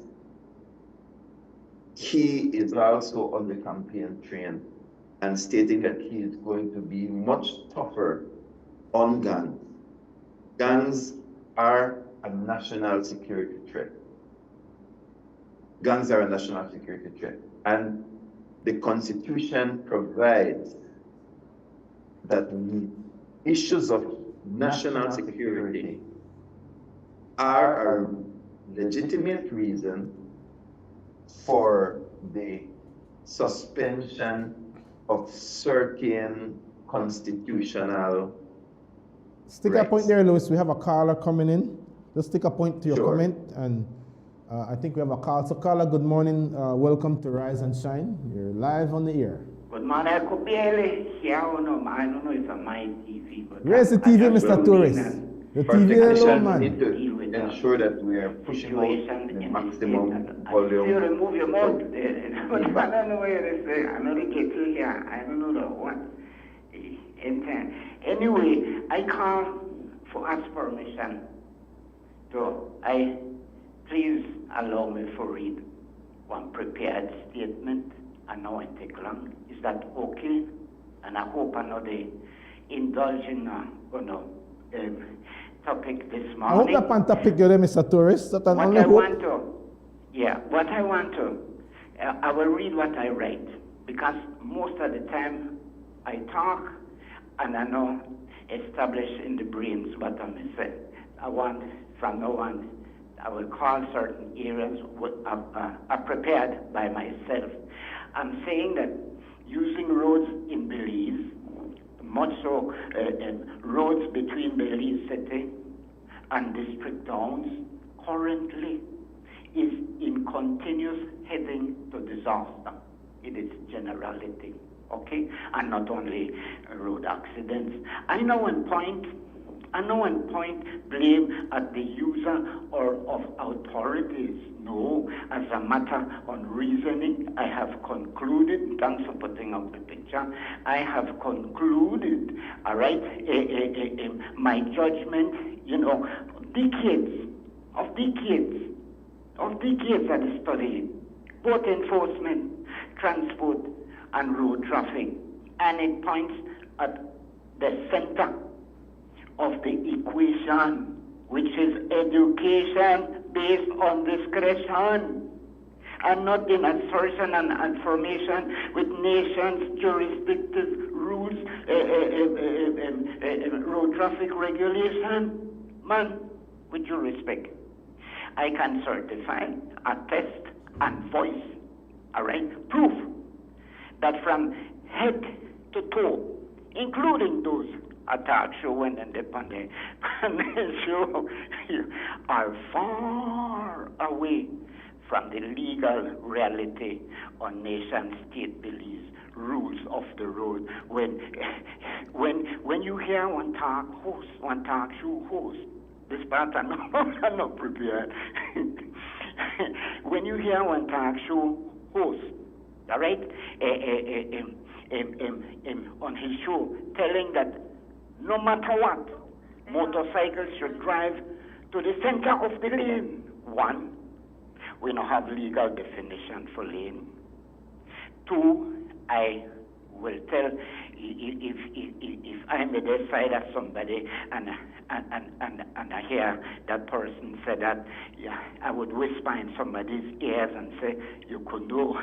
he is also on the campaign train and stating that he is going to be much tougher on guns. Guns are a national security threat. Guns are a national security threat. And the Constitution provides that issues of national security are a legitimate reason for the suspension of certain constitutional Stick a point there, Louis. We have a caller coming in. Just stick a point to your comment, and I think we have a call. So, caller, good morning. Welcome to Rise and Shine. You're live on the air. Good morning. I could barely hear. I don't know if it's on my TV. But where's the TV, Mr. Tourist? The TV alone, man. We need to ensure that we are pushing out the maximum volume. You remove your mouth. But I don't know where it is. I know they get to here. I don't know the one. Anyway, I call for ask permission. So please allow me to read one prepared statement. I know it take long. Is that okay? And I hope I know they indulge in topic this morning. I hope that pan topic you're there, Mr. Tourist. What I want to, I will read what I write, because most of the time I talk and I know established in the brains what I'm saying. I want from now on, I will call certain areas are prepared by myself. I'm saying that using roads in Belize, much so roads between Belize City and district towns, currently is in continuous heading to disaster. It is generality, okay? And not only road accidents. I know in point blame at the user or of authorities. No, as a matter of reasoning, I have concluded, thanks for putting up the picture, I have concluded, all right, my judgment, decades of the study, both enforcement, transport, and road traffic, and it points at the center of the equation, which is education based on discretion and not in assertion and affirmation with nations' jurisdictive rules, road traffic regulation. Man, with due respect, I can certify, attest, and voice, all right, proof that from head to toe, including those attack show and on the show are far away from the legal reality on nation state Belize rules of the road when when you hear one talk show host, this part I'm not prepared. When you hear one talk show host, all right, on his show, telling that no matter what, motorcycles should drive to the center of the lane. One, we don't have legal definition for lane. Two, I will tell if I'm at the side of somebody and I hear that person say that, yeah, I would whisper in somebody's ears and say, you could know,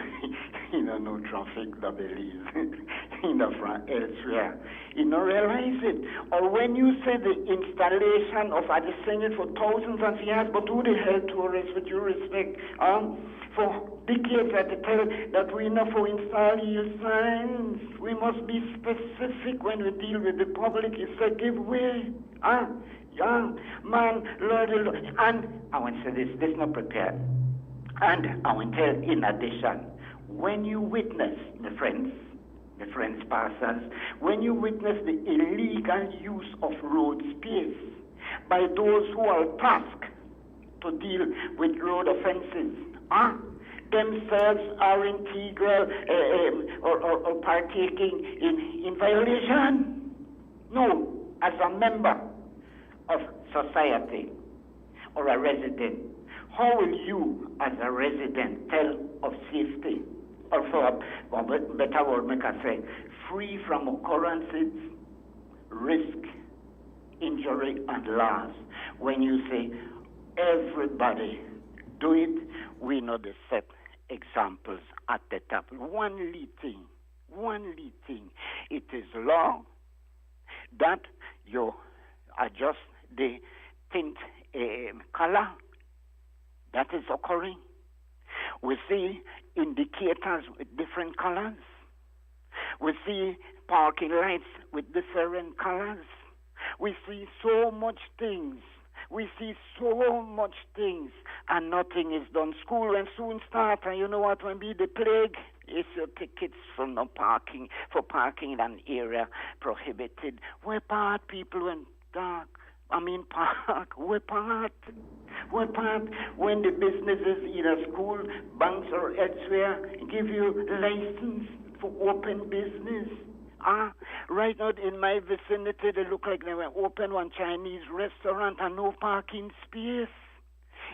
no traffic that believes, from elsewhere. You don't realize it. Or when you say the installation of, I just saying it for thousands of years, but who the hell tourists, with due respect, for decades I tell that we know for install yield signs. We must be specific when we deal with the public. It's a giveaway. Young man, Lord, and I want to say this not prepared. And I want to tell in addition, when you witness, my friends, pastors, when you witness the illegal use of road space by those who are tasked to deal with road offenses, themselves are integral or partaking in violation. No, as a member of society or a resident, how will you as a resident tell of safety? Or for a better word, make I say, free from occurrences, risk, injury, and loss. When you say everybody do it, we know the set examples at the top. One lead thing. It is law that you adjust the tint color that is occurring. We see indicators with different colors. We see parking lights with different colors. We see so much things. And nothing is done. School will soon start, and you know what will be the plague? It's your tickets for no parking, for parking in an area prohibited. Where part people when dark? Park. Where part? When the businesses, either school, banks, or elsewhere, give you license for open business. Right now in my vicinity, they look like they were open one Chinese restaurant and no parking space.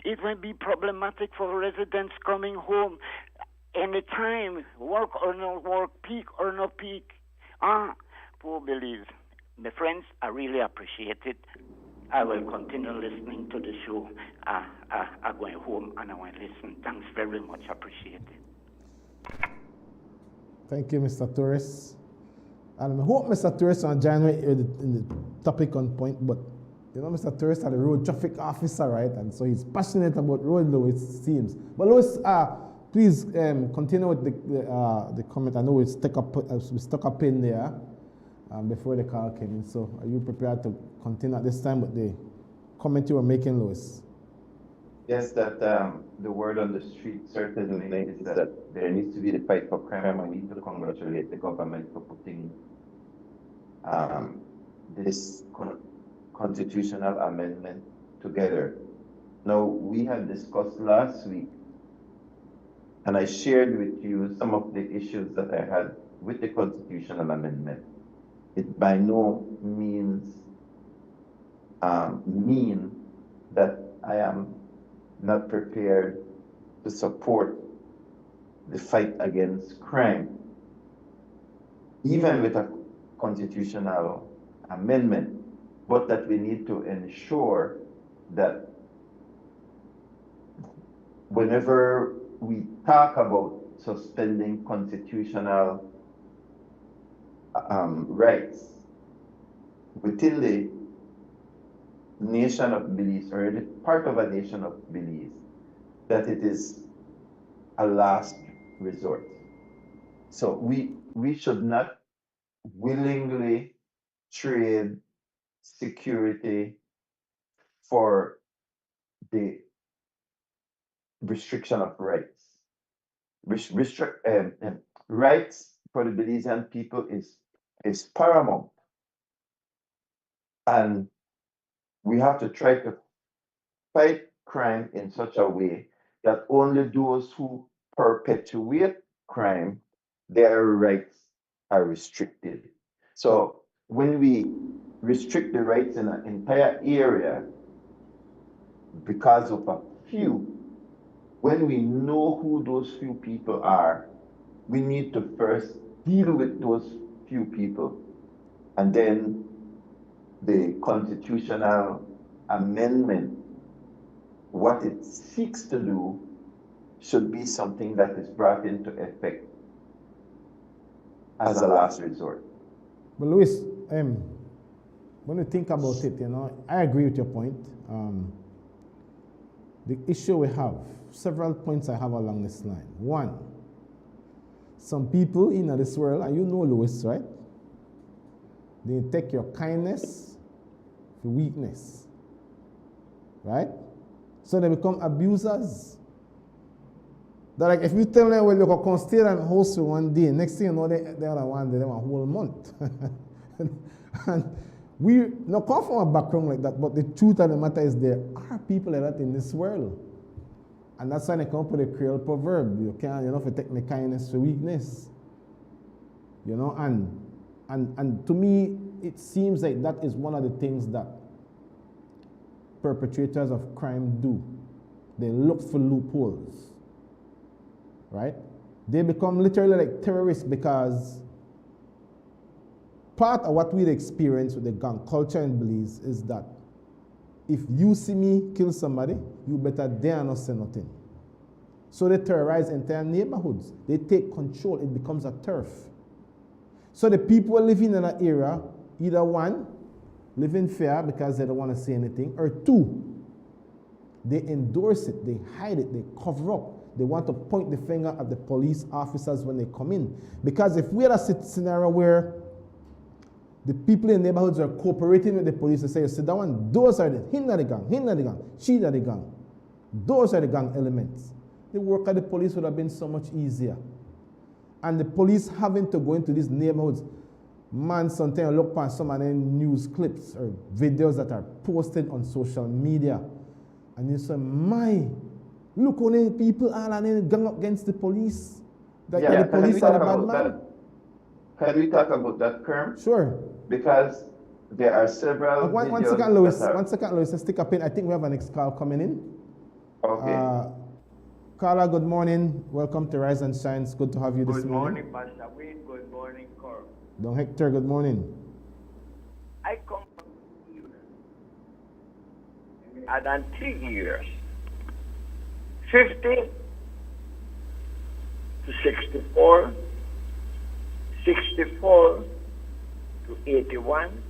It will be problematic for residents coming home anytime, work or no work, peak or no peak. Poor believe. My friends, I really appreciate it. I will continue listening to the show. I'm going home and I will listen. Thanks very much. Appreciate it. Thank you, Mr. Torres. And I hope Mr. Torres will join me in the topic on point, but Mr. Torres is the road traffic officer, right? And so he's passionate about road law, it seems. But Louis, please continue with the comment. I know we stuck a pin there before the call came in. So are you prepared to continue at this time with the comment you were making, Louis? Yes, that the word on the street certainly is that there needs to be the fight for crime, and we need to congratulate the government for putting this constitutional amendment together. Now, we had discussed last week, and I shared with you some of the issues that I had with the constitutional amendment. It by no means mean that I am not prepared to support the fight against crime, even with a constitutional amendment, but that we need to ensure that whenever we talk about suspending constitutional rights within the nation of beliefs, or the part of a nation of beliefs, that it is a last resort. So we should not willingly trade security for the restriction of rights. Rights for the Belizean people is paramount. And we have to try to fight crime in such a way that only those who perpetuate crime, their rights are restricted. So when we restrict the rights in an entire area because of a few, when we know who those few people are, we need to first deal with those few people. And then the constitutional amendment, what it seeks to do, should be something that is brought into effect as a last resort. But Luis, when you think about it, I agree with your point. The issue we have, several points I have along this line. One, some people in this world, and you know Luis, right? They take your kindness for weakness, right? So they become abusers. They're like, if you tell them, well, you can come stay in the house for one day, next thing you know, they are one day, they want a whole month. And we not come from a background like that, but the truth of the matter is there are people like that in this world. And that's why they come up with a Creole proverb. You can't, if you take my kindness for weakness. And to me, it seems like that is one of the things that perpetrators of crime do. They look for loopholes, right? They become literally like terrorists because part of what we experience with the gang culture in Belize is that if you see me kill somebody, you better dare not say nothing. So they terrorize entire neighborhoods. They take control. It becomes a turf. So the people living in that area, either one, live in fear because they don't want to say anything, or two, they endorse it, they hide it, they cover up. They want to point the finger at the police officers when they come in. Because if we had a scenario where the people in the neighborhoods are cooperating with the police to say, sit down, those are him the gang, she the gang. Those are the gang elements. The work of the police would have been so much easier. And the police having to go into these neighborhoods, man, sometimes look at some of the news clips or videos that are posted on social media. And you say, look how many people are and then gang up against the police. The police are the bad man. Can we talk about that, Kerm? Sure. Because there are several One second, Louis. Let's take a pin. I think we have a next call coming in. Okay. Carla, good morning. Welcome to Rise and Shine. It's good to have you this morning. Good morning, Pastor Wade. Good morning, Kerm. Don Hector, good morning. I come from here. I done 3 years. 50 to 64, 64 to 81,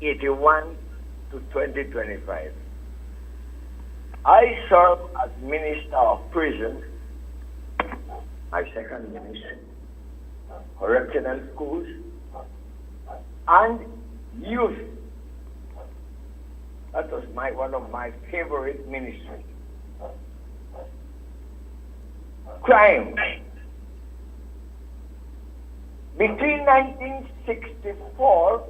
81 to 2025. I serve as Minister of Prison, my second ministry, correctional schools, and youth. That was one of my favorite ministries. Crime. Between 1964,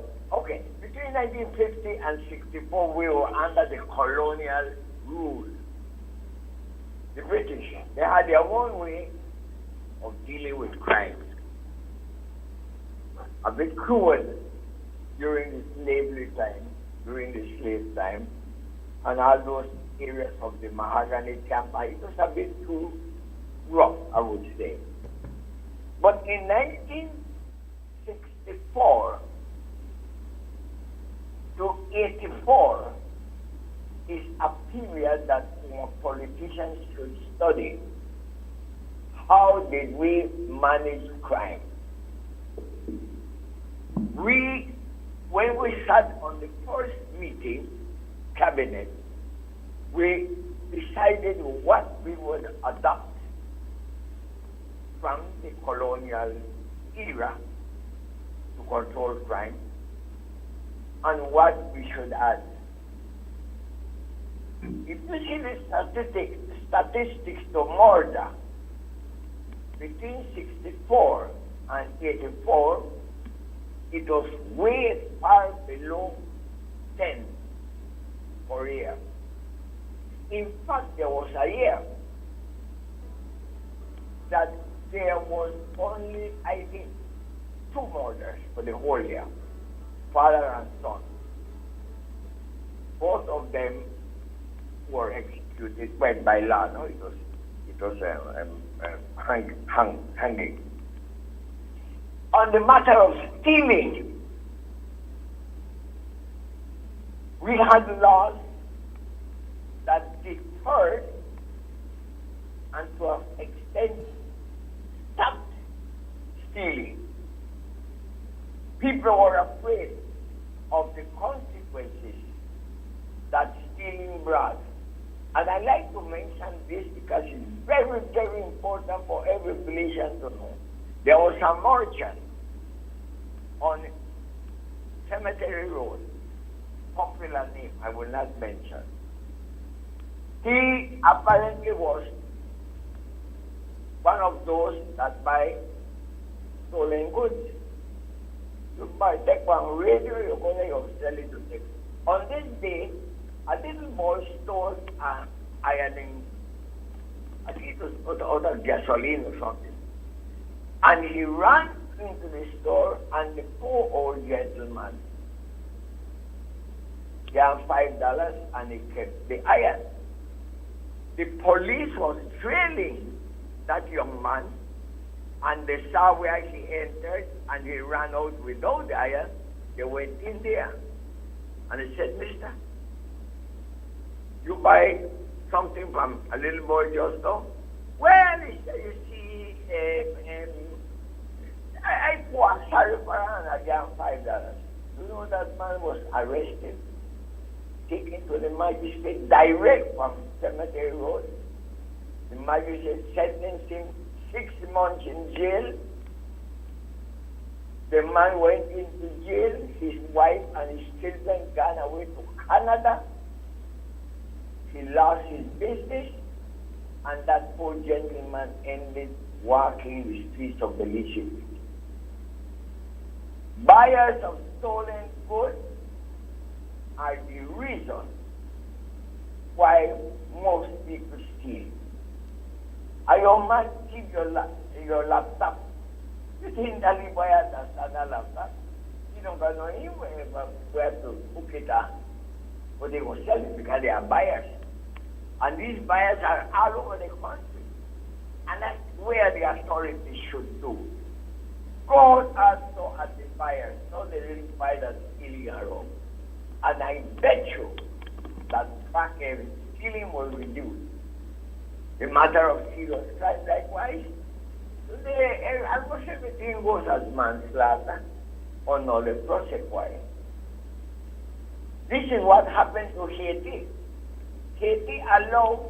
between 1950 and 64, we were under the colonial rule. The British, they had their own way of dealing with crime. A bit cruel during the slavery time, during the slave time, and all those areas of the Mahogany Camp. It was a bit too rough, I would say. But in 1964 to 84 is a period that politicians should study. How did we manage crime? When we sat on the first meeting, cabinet, we decided what we would adopt from the colonial era to control crime and what we should add. If you see the statistics to murder between 64 and 84 it was way far below 10 per year. In fact, there was a year that there was only, I think, 2 murders for the whole year, father and son. Both of them were executed by law. No, it was hanging. On the matter of stealing, we had laws that deterred and to an extent stopped stealing. People were afraid of the consequences that stealing brought. And I like to mention this because it's very, very important for every Belizean to know. There was a merchant on Cemetery Road, popular name I will not mention. He apparently was one of those that buy stolen goods. You buy, take one radio, you go there, you sell it to them. On this day, a little boy stole an ironing, I think it was out of gasoline or something. And he ran into the store, and the poor old gentleman gave $5 and he kept the iron. The police was trailing that young man, and they saw where he entered, and he ran out without the iron. They went in there, and he said, "Mister, you buy something from a little boy just now?" "Well," he said, "you see, I was sorry for her, and I gave him $5. You know, that man was arrested, taken to the magistrate direct from Cemetery Road. The magistrate sentenced him 6 months in jail. The man went into jail. His wife and his children gone away to Canada. He lost his business, and that poor gentleman ended walking the streets of Belize. Buyers of stolen goods are the reason why most people steal. A young man keep your laptop. You think that he buy a laptop? You don't know him where to book it on. But they will sell it because they are buyers. And these buyers are all over the country. And that's where the authorities should do. Go also at the buyers, not the little buyer that's stealing around. And I bet you that stealing will reduce. The matter of serious crime, likewise, almost everything goes as manslaughter or null prosequi. This is what happened to Haiti. Haiti allowed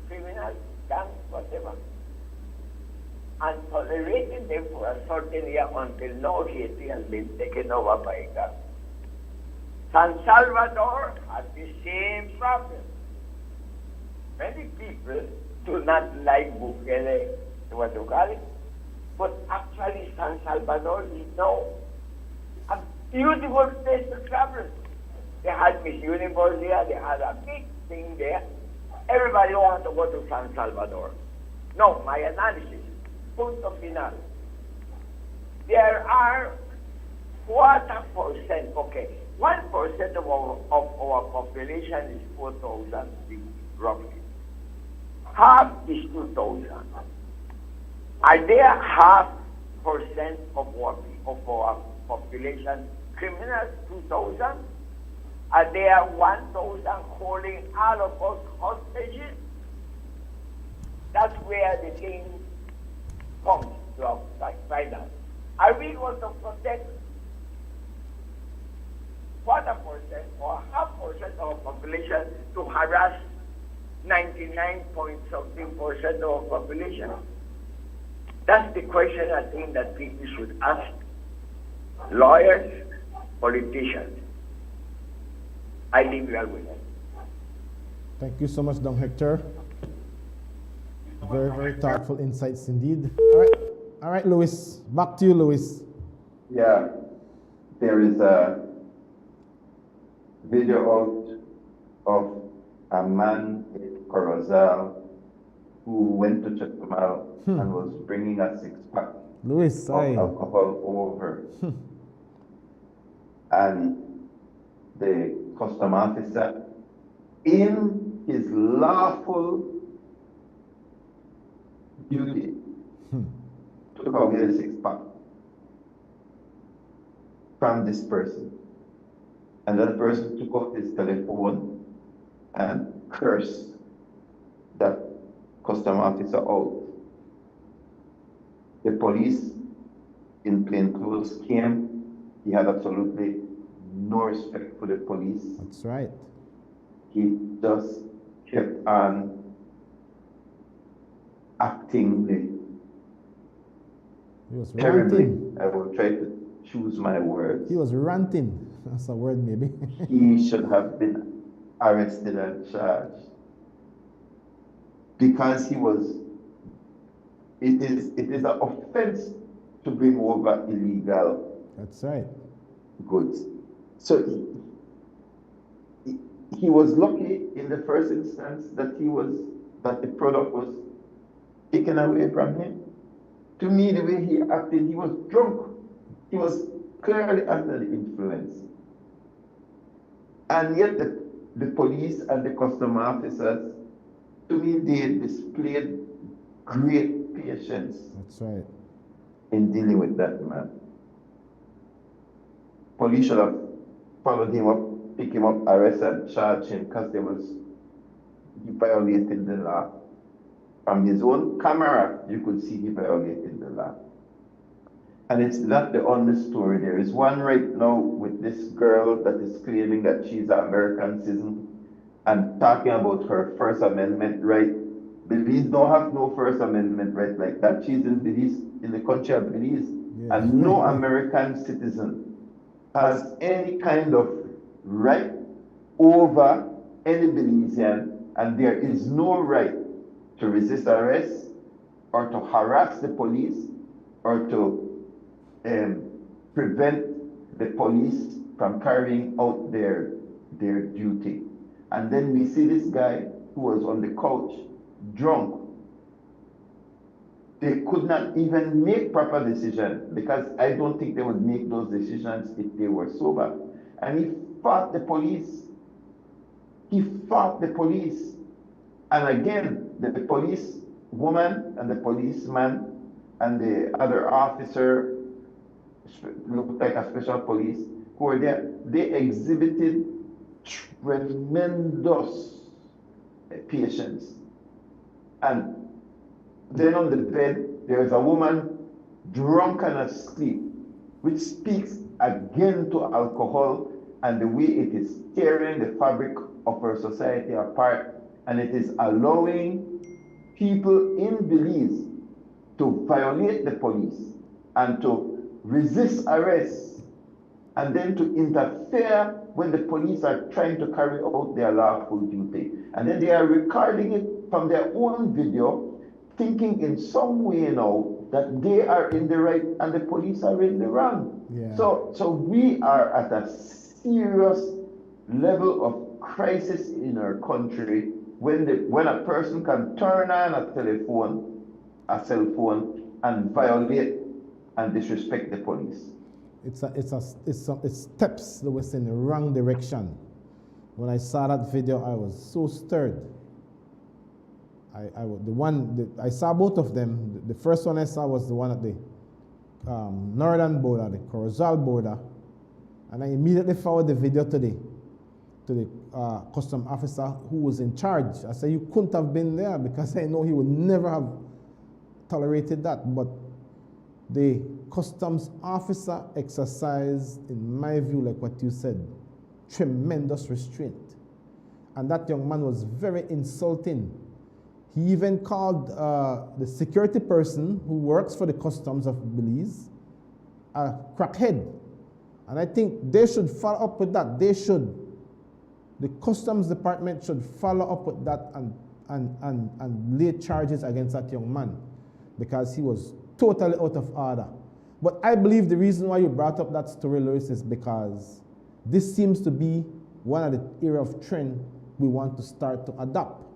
criminals, gangs, whatever, and tolerated them for a certain year until now Haiti has been taken over by gangs. San Salvador has the same problem. Many people do not like Bukele, what you call it, but actually San Salvador is now a beautiful place to travel. They had Miss Universe there, they had a big thing there. Everybody wants to go to San Salvador. No, my analysis, punto final. There are 4%, okay, 1% of our population is 4,000 people, roughly. Half is 2,000. Are there 0.5% of our population criminals, 2,000? Are there 1,000 holding all of us hostages? That's where the thing comes to find out. Are we going to protect 1% or 0.5% of our population to harass 99-point-something% of our population? That's the question I think that people should ask lawyers, politicians. I leave you all with that. Thank you so much, Dom Hector. Very, very thoughtful insights indeed. All right. All right, Louis. Back to you, Louis. Yeah, there is a video out of a man in Corozal who went to Chetumal and was bringing a six-pack Louis, of alcohol over. And the custom officer, in his lawful duty, took away the six-pack from this person. And that person took out his telephone and cursed that custom officer out. The police in plain clothes came. He had absolutely no respect for the police. That's right. He just kept on acting He was terribly. ranting. I will try to choose my words. He was ranting. That's a word, maybe. He should have been arrested and charged because he was. It is an offense to bring over illegal. That's right. Goods. So he was lucky in the first instance that the product was taken away from him. To me, the way he acted, he was drunk. He was clearly under the influence. And yet the police and the custom officers, to me, they displayed great patience. That's right. In dealing with that man. Police should have followed him up, pick him up, arrest and charge him because he violated the law. From his own camera, you could see he violated the law. And it's not the only story. There is one right now with this girl that is claiming that she's an American citizen and talking about her First Amendment right. Belize don't have no First Amendment right like that. She's in Belize, in the country of Belize. Yeah. And no American citizen has any kind of right over any Belizean, and there is no right to resist arrest or to harass the police or to prevent the police from carrying out their duty. And then we see this guy who was on the couch, drunk. They could not even make proper decisions because I don't think they would make those decisions if they were sober. And he fought the police. He fought the police. And again, the police woman and the policeman and the other officer, looked like a special police, who were there, they exhibited tremendous patience. And then on the bed, there is a woman drunk and asleep, which speaks again to alcohol and the way it is tearing the fabric of our society apart, and it is allowing people in Belize to violate the police and to resist arrest and then to interfere when the police are trying to carry out their lawful duty. And then they are recording it from their own video, thinking in some way now that they are in the right and the police are in the wrong. Yeah. So we are at a serious level of crisis in our country when a person can turn on a cell phone and violate and disrespect the police. It steps that was in the wrong direction. When I saw that video, I was so stirred. I saw both of them. The first one I saw was the one at the northern border, the Corozal border, and I immediately forwarded the video to the custom officer who was in charge. I said, you couldn't have been there because I know he would never have tolerated that. But the customs officer exercised, in my view, like what you said, tremendous restraint. And that young man was very insulting. He even called the security person who works for the customs of Belize a crackhead. And I think they should follow up with that. The customs department should follow up with that and lay charges against that young man, because he was totally out of order. But I believe the reason why you brought up that story, Lois, is because this seems to be one of the area of trend we want to start to adopt.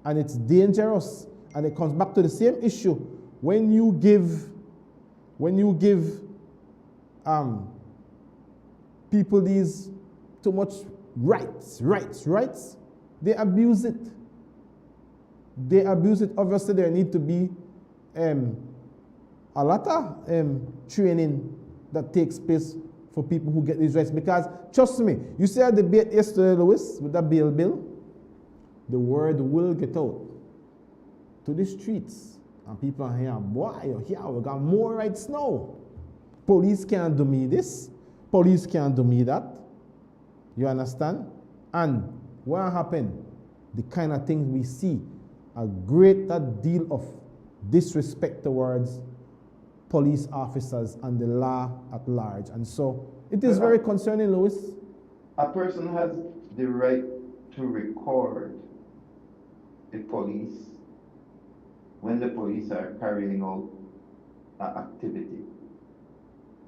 And it's dangerous. And it comes back to the same issue. When you give people these too much rights, they abuse it. They abuse it. Obviously, there need to be a lot of training that takes place for people who get these rights. Because, trust me, you see a debate yesterday, Louis, with that bill, the word will get out to the streets. And people are here, boy, here we got more rights now. Police can't do me this. Police can't do me that. You understand? And what happened? The kind of things we see, a greater deal of disrespect towards police officers and the law at large. And so it is very concerning, Louis. A person has the right to record the police when the police are carrying out an activity.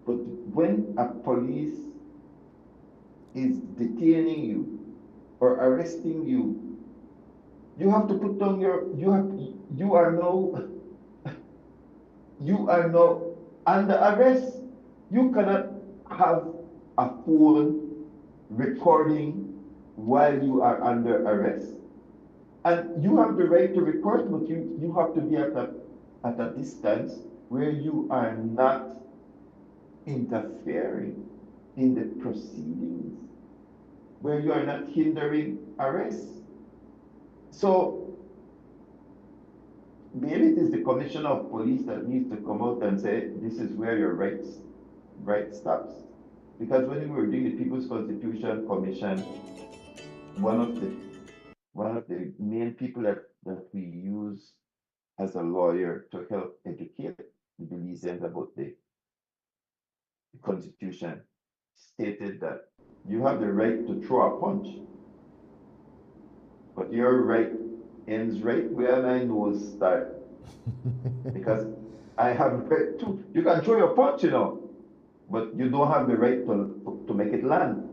But when a police is detaining you or arresting you, you have to put down you are now under arrest. You cannot have a phone recording while you are under arrest. And you have the right to record, but you have to be at a distance where you are not interfering in the proceedings, where you are not hindering arrest. So maybe it is the commissioner of police that needs to come out and say, this is where your right stops. Because when we were doing the People's Constitution Commission, one of the main people that we use as a lawyer to help educate the Belizeans about the Constitution stated that you have the right to throw a punch, but your right ends right where my nose starts. Because I have right to, you can throw your punch, but you don't have the right to make it land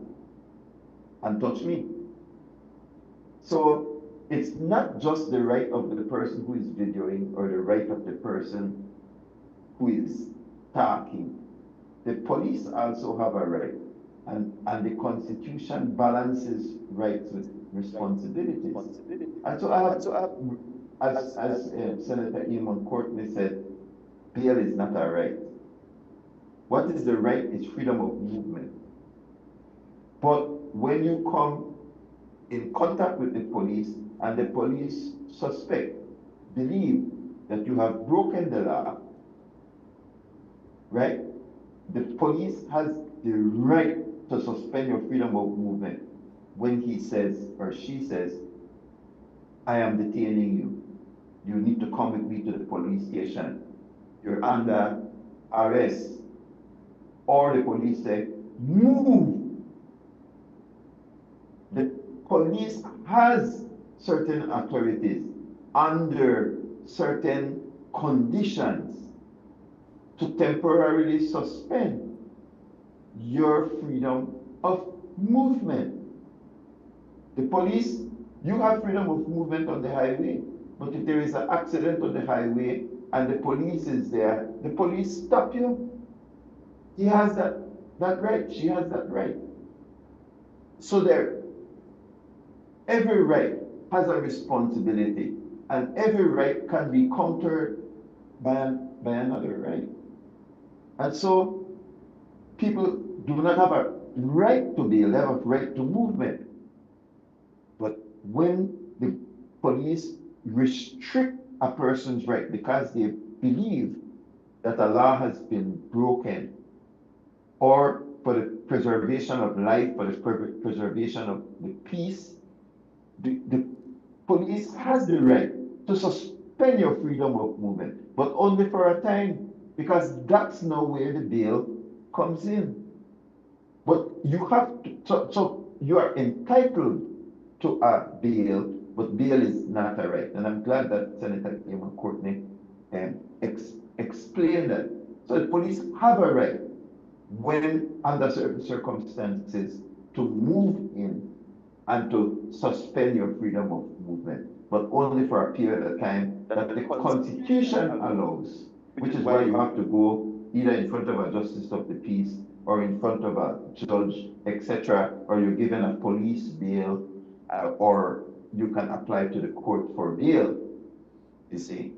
and touch me. So it's not just the right of the person who is videoing or the right of the person who is talking. The police also have a right, and the Constitution balances rights with responsibilities. And so as Senator Eamon Courtney said, bail is not a right. What is the right is freedom of movement. But when you come in contact with the police and the police believe that you have broken the law, right? The police has the right to suspend your freedom of movement when he says or she says, I am detaining you. You need to come with me to the police station. You're under arrest. Or the police say, move. The police has certain authorities under certain conditions to temporarily suspend your freedom of movement. The police, you have freedom of movement on the highway, but if there is an accident on the highway and the police is there, the police stop you. He has that right, she has that right. So every right has a responsibility, and every right can be countered by another right. And so people do not have a right to bail, they have a right to movement. But when the police restrict a person's right because they believe that a law has been broken, or for the preservation of life, for the preservation of the peace, the police has the right to suspend your freedom of movement, but only for a time, because that's now where the bail comes in. But you have to, so you are entitled to a bail, but bail is not a right. And I'm glad that Senator Eamon Courtney explain that. So the police have a right, when under certain circumstances, to move in and to suspend your freedom of movement, but only for a period of time that the Constitution allows, which is why you have to go either in front of a justice of the peace or in front of a judge, etc., or you're given a police bail, or you can apply to the court for bail, you see.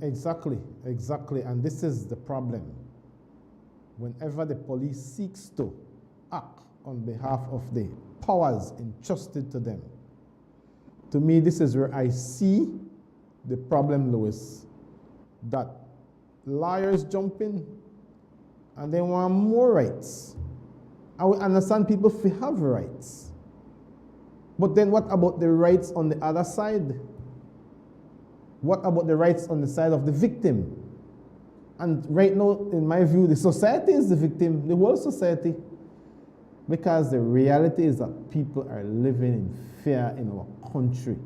Exactly, and this is the problem. Whenever the police seeks to act on behalf of the powers entrusted to them, to me, this is where I see the problem, Louis, that lawyers jump in and they want more rights. I will understand people have rights. But then what about the rights on the other side? What about the rights on the side of the victim? And right now, in my view, the society is the victim, the whole society. Because the reality is that people are living in fear in our country.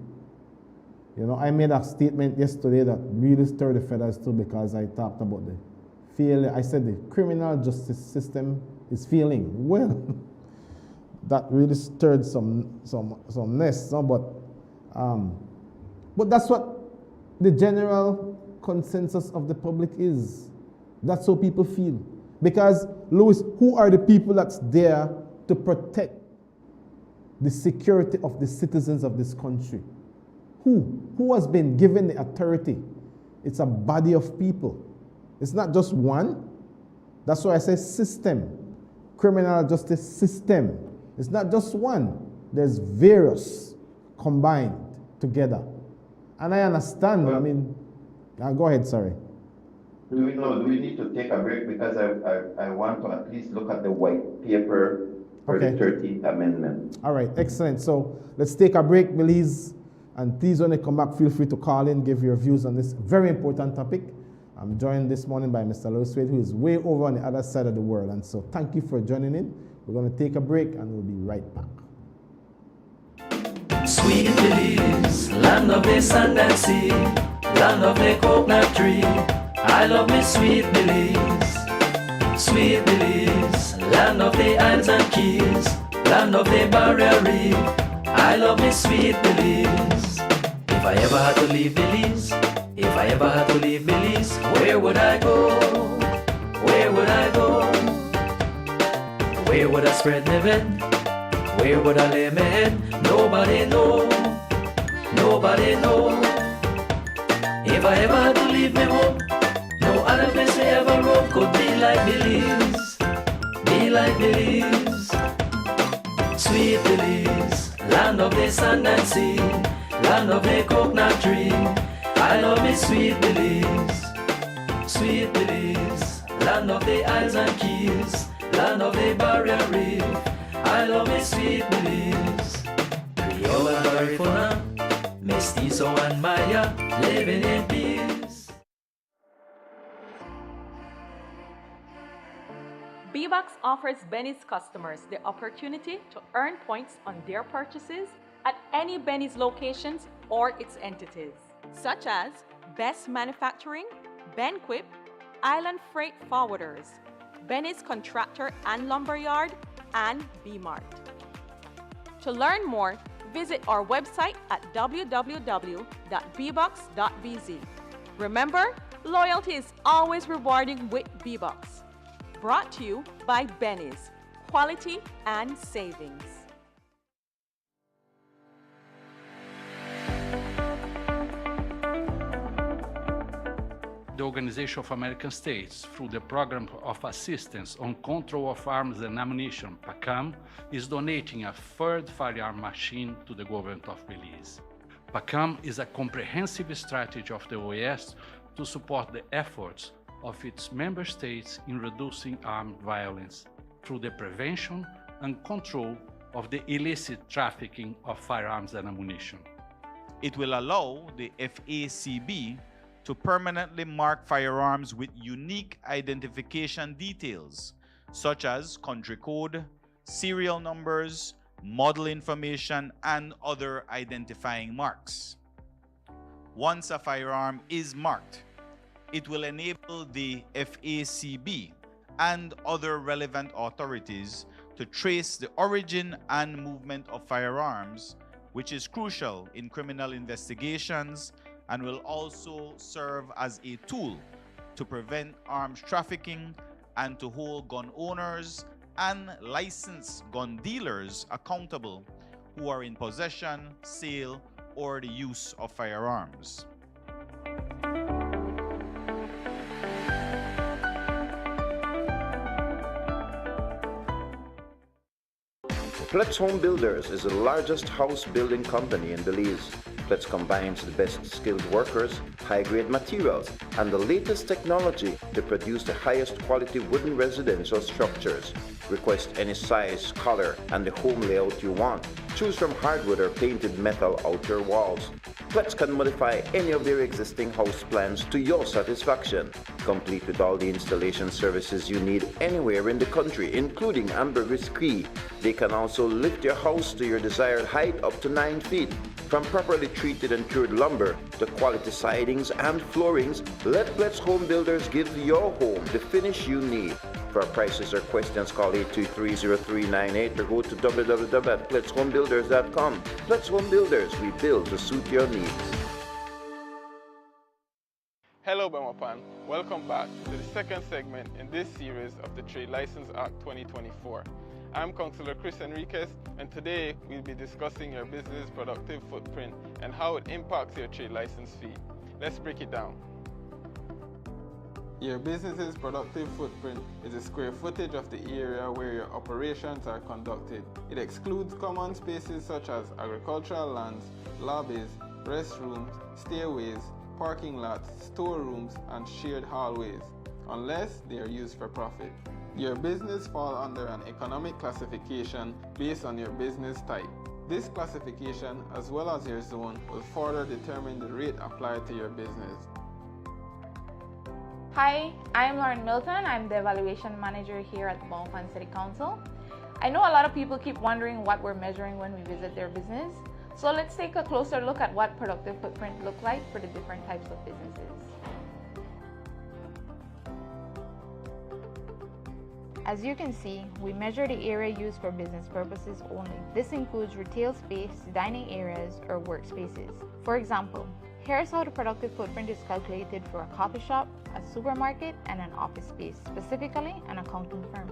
You know, I made a statement yesterday that really stirred the feathers too, because I talked about the failure. I said the criminal justice system is failing. Well, that really stirred some nest, no? But that's what the general consensus of the public is. That's how people feel. Because, Louis, who are the people that's there to protect the security of the citizens of this country? Who has been given the authority? It's a body of people. It's not just one. That's why I say system. Criminal justice system. It's not just one. There's various combined together. And I understand, Well, I mean, go ahead, sorry. Do we need to take a break, because I want to at least look at the white paper for the 13th Amendment. All right, excellent. So let's take a break, Belize. And please, when you come back, feel free to call in, give your views on this very important topic. I'm joined this morning by Mr. Louis Wade, who is way over on the other side of the world. And so thank you for joining in. We're going to take a break and we'll be right back. Sweet Belize, land of the sand and sea, land of the coconut tree. I love me sweet Belize, sweet Belize, land of the islands and keys, land of the barrier reef. I love me sweet Belize. If I ever had to leave Belize, if I ever had to leave Belize, where would I go? Where would I go? Where would I spread my bed? Where would I lay my head? Nobody know, nobody know. If I ever had to leave my home, no other place I ever roam could be like Belize, be like Belize. Sweet Belize, land of the sand and sea, land of the coconut tree. I love me sweet Belize, sweet Belize, land of the islands and keys, land of the barrier reef. I love me sweet Belize. Creole and Garifuna, Mestizo and Maya, living in peace. BBox offers Benny's customers the opportunity to earn points on their purchases at any Benny's locations or its entities, such as Best Manufacturing, Benquip, Island Freight Forwarders, Benny's Contractor and Lumberyard, and B-Mart. To learn more, visit our website at www.bbox.bz. Remember, loyalty is always rewarding with BBox. Brought to you by Benny's, quality and savings. The Organization of American States, through the Program of Assistance on Control of Arms and Ammunition, PACAM, is donating a third firearm machine to the government of Belize. PACAM is a comprehensive strategy of the OAS to support the efforts of its member states in reducing armed violence through the prevention and control of the illicit trafficking of firearms and ammunition. It will allow the FACB to permanently mark firearms with unique identification details, such as country code, serial numbers, model information, and other identifying marks. Once a firearm is marked, it will enable the FACB and other relevant authorities to trace the origin and movement of firearms, which is crucial in criminal investigations and will also serve as a tool to prevent arms trafficking and to hold gun owners and licensed gun dealers accountable who are in possession, sale, or the use of firearms. Pletz Home Builders is the largest house building company in Belize. Pletz combines the best skilled workers, high-grade materials, and the latest technology to produce the highest quality wooden residential structures. Request any size, color, and the home layout you want. Choose from hardwood or painted metal outer walls. Pletz can modify any of their existing house plans to your satisfaction, complete with all the installation services you need anywhere in the country, including ambergris Cree. They can also lift your house to your desired height up to 9 feet. From properly treated and cured lumber to quality sidings and floorings, let Pletz Home Builders give your home the finish you need. For prices or questions, call 823-0398 or go to www.pletzhomebuilders.com. Pletz Home Builders, we build to suit your needs. Hello Bemopan, welcome back to the second segment in this series of the Trade License Act 2024. I'm Councillor Chris Enriquez, and today we'll be discussing your business productive footprint and how it impacts your trade license fee. Let's break it down. Your business's productive footprint is the square footage of the area where your operations are conducted. It excludes common spaces such as agricultural lands, lobbies, restrooms, stairways, parking lots, storerooms, and shared hallways, unless they are used for profit. Your business falls under an economic classification based on your business type. This classification, as well as your zone, will further determine the rate applied to your business. Hi, I'm Lauren Milton. I'm the Evaluation Manager here at the Bonfan City Council. I know a lot of people keep wondering what we're measuring when we visit their business. So let's take a closer look at what productive footprint looks like for the different types of businesses. As you can see, we measure the area used for business purposes only. This includes retail space, dining areas, or workspaces. For example, here's how the productive footprint is calculated for a coffee shop, a supermarket, and an office space, specifically an accounting firm.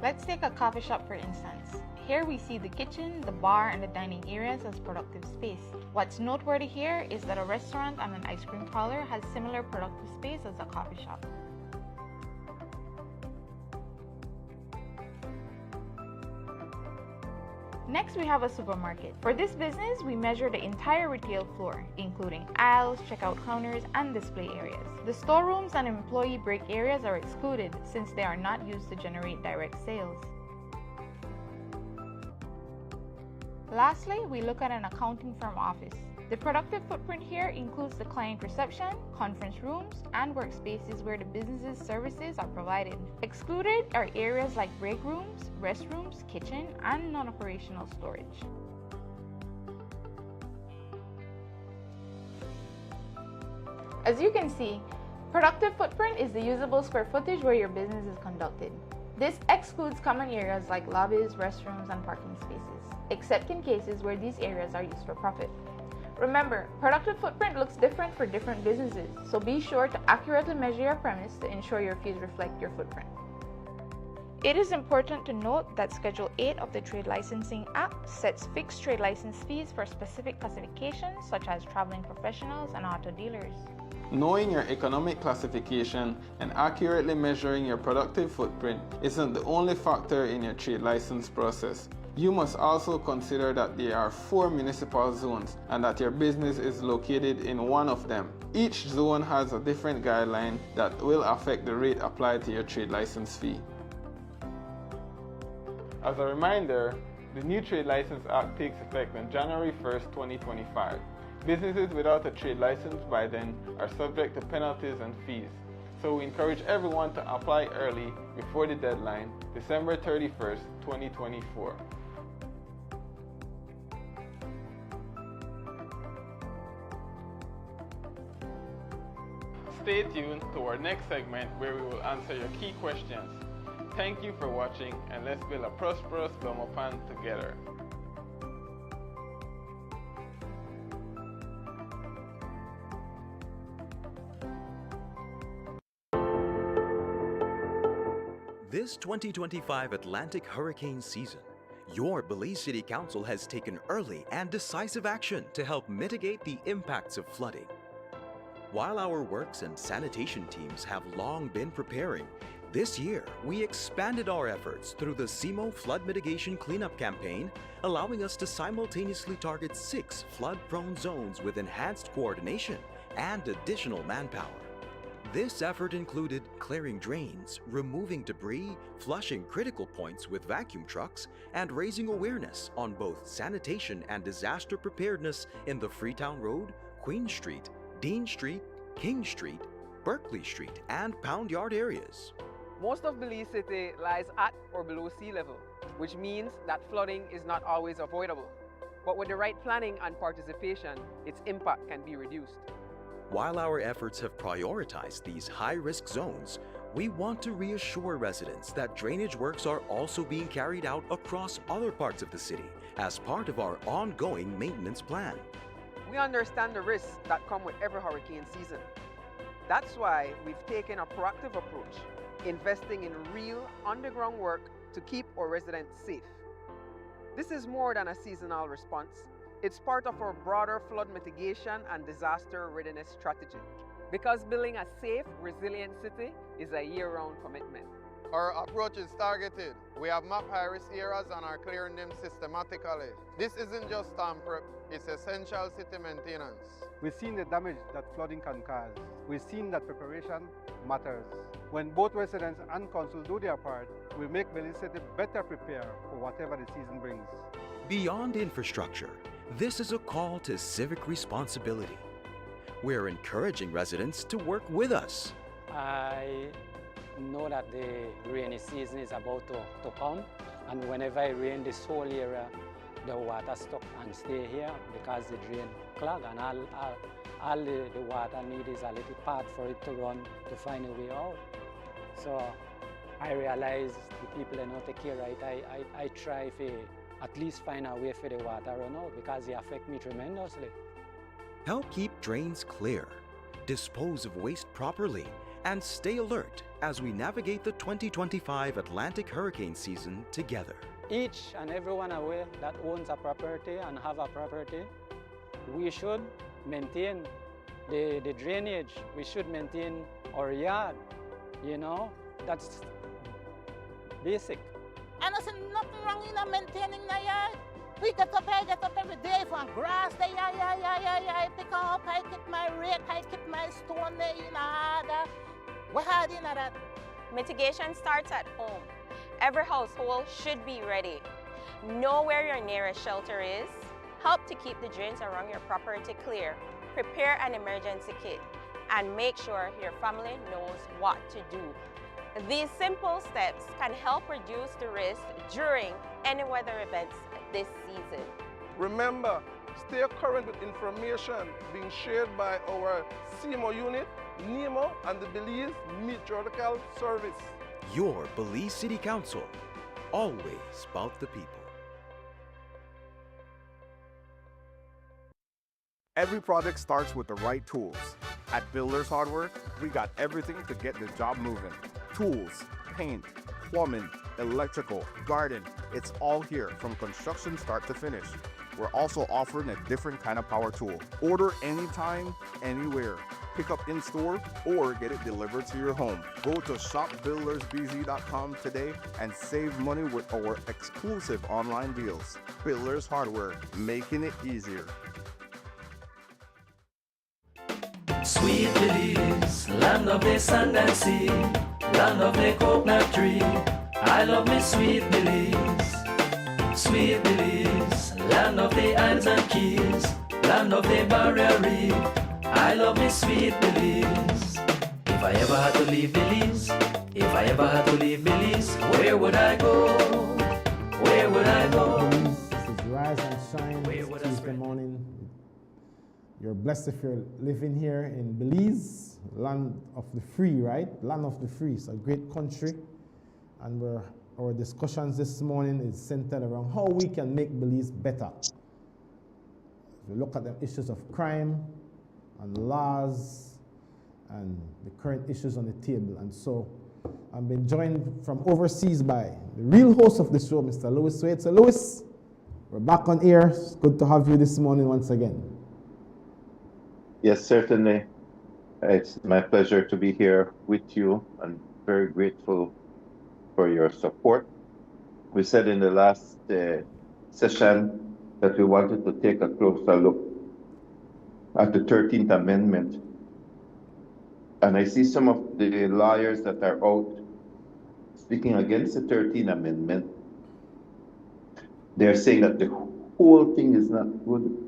Let's take a coffee shop for instance. Here we see the kitchen, the bar, and the dining areas as productive space. What's noteworthy here is that a restaurant and an ice cream parlor has similar productive space as a coffee shop. Next, we have a supermarket. For this business, we measure the entire retail floor, including aisles, checkout counters, and display areas. The storerooms and employee break areas are excluded since they are not used to generate direct sales. Lastly, we look at an accounting firm office. The productive footprint here includes the client reception, conference rooms, and workspaces where the business's services are provided. Excluded are areas like break rooms, restrooms, kitchen, and non-operational storage. As you can see, productive footprint is the usable square footage where your business is conducted. This excludes common areas like lobbies, restrooms, and parking spaces, except in cases where these areas are used for profit. Remember, productive footprint looks different for different businesses, so be sure to accurately measure your premise to ensure your fees reflect your footprint. It is important to note that Schedule 8 of the Trade Licensing Act sets fixed trade license fees for specific classifications such as traveling professionals and auto dealers. Knowing your economic classification and accurately measuring your productive footprint isn't the only factor in your trade license process. You must also consider that there are 4 municipal zones and that your business is located in one of them. Each zone has a different guideline that will affect the rate applied to your trade license fee. As a reminder, the new Trade License Act takes effect on January 1st, 2025. Businesses without a trade license by then are subject to penalties and fees. So we encourage everyone to apply early before the deadline, December 31st, 2024. stay tuned to our next segment where we will answer your key questions. Thank you for watching, and let's build a prosperous Belmopan together. This 2025 Atlantic hurricane season, your Belize City Council has taken early and decisive action to help mitigate the impacts of flooding. While our works and sanitation teams have long been preparing, this year we expanded our efforts through the CIMO Flood Mitigation Cleanup Campaign, allowing us to simultaneously target 6 flood-prone zones with enhanced coordination and additional manpower. This effort included clearing drains, removing debris, flushing critical points with vacuum trucks, and raising awareness on both sanitation and disaster preparedness in the Freetown Road, Queen Street, Dean Street, King Street, Berkeley Street, and Pound Yard areas. Most of Belize City lies at or below sea level, which means that flooding is not always avoidable. But with the right planning and participation, its impact can be reduced. While our efforts have prioritized these high-risk zones, we want to reassure residents that drainage works are also being carried out across other parts of the city as part of our ongoing maintenance plan. We understand the risks that come with every hurricane season. That's why we've taken a proactive approach, investing in real underground work to keep our residents safe. This is more than a seasonal response. It's part of our broader flood mitigation and disaster readiness strategy. Because building a safe, resilient city is a year-round commitment. Our approach is targeted. We have mapped high-risk areas and are clearing them systematically. This isn't just storm prep, it's essential city maintenance. We've seen the damage that flooding can cause. We've seen that preparation matters. When both residents and council do their part, we make Belize City better prepared for whatever the season brings. Beyond infrastructure, this is a call to civic responsibility. We're encouraging residents to work with us. I know that the rainy season is about to come, and whenever it rains, this whole area, the water stuck and stay here because the drain clog, and all the water need is a little path for it to run to find a way out. So I realize the people are not take care right. I try to at least find a way for the water run out because they affect me tremendously. Help keep drains clear, dispose of waste properly, and stay alert as we navigate the 2025 Atlantic hurricane season together. Each and everyone aware that owns a property and have a property, we should maintain the drainage. We should maintain our yard, you know, that's basic. And there's nothing wrong in maintaining the yard. We get up every day for grass. I pick up, I keep my rake, I keep my stone there, you know. What hard in that? Mitigation starts at home. Every household should be ready. Know where your nearest shelter is. Help to keep the drains around your property clear. Prepare an emergency kit and make sure your family knows what to do. These simple steps can help reduce the risk during any weather events this season. Remember, stay current with information being shared by our CIMO unit, NEMO, and the Belize Meteorological Service. Your Belize City Council, always about the people. Every project starts with the right tools. At Builders Hardware, we got everything to get the job moving. Tools, paint, plumbing, electrical, garden, it's all here from construction start to finish. We're also offering a different kind of power tool. Order anytime, anywhere. Pick up in store or get it delivered to your home. Go to shopbuildersbz.com today and save money with our exclusive online deals. Builders Hardware, making it easier. Sweet Belize, land of the sand and sea, land of the coconut tree. I love me sweet Belize. Sweet Belize, land of the islands and keys, land of the barrier reef. I love me sweet Belize. If I ever had to leave Belize, if I ever had to leave Belize, where would I go? Where would I go? This is Rise and Shine, Tuesday morning. You're blessed if you're living here in Belize. land of the free, right? Land of the free. It's a great country. And our discussions this morning is centered around how we can make Belize better. We look at the issues of crime and laws and the current issues on the table. And so I'm being joined from overseas by the real host of the show, Mr. Louis Wade. So Louis, we're back on air. It's good to have you this morning once again. Yes, certainly. It's my pleasure to be here with you and very grateful for your support. We said in the last session that we wanted to take a closer look at the 13th Amendment. And I see some of the lawyers that are out speaking against the 13th Amendment. They're saying that the whole thing is not good.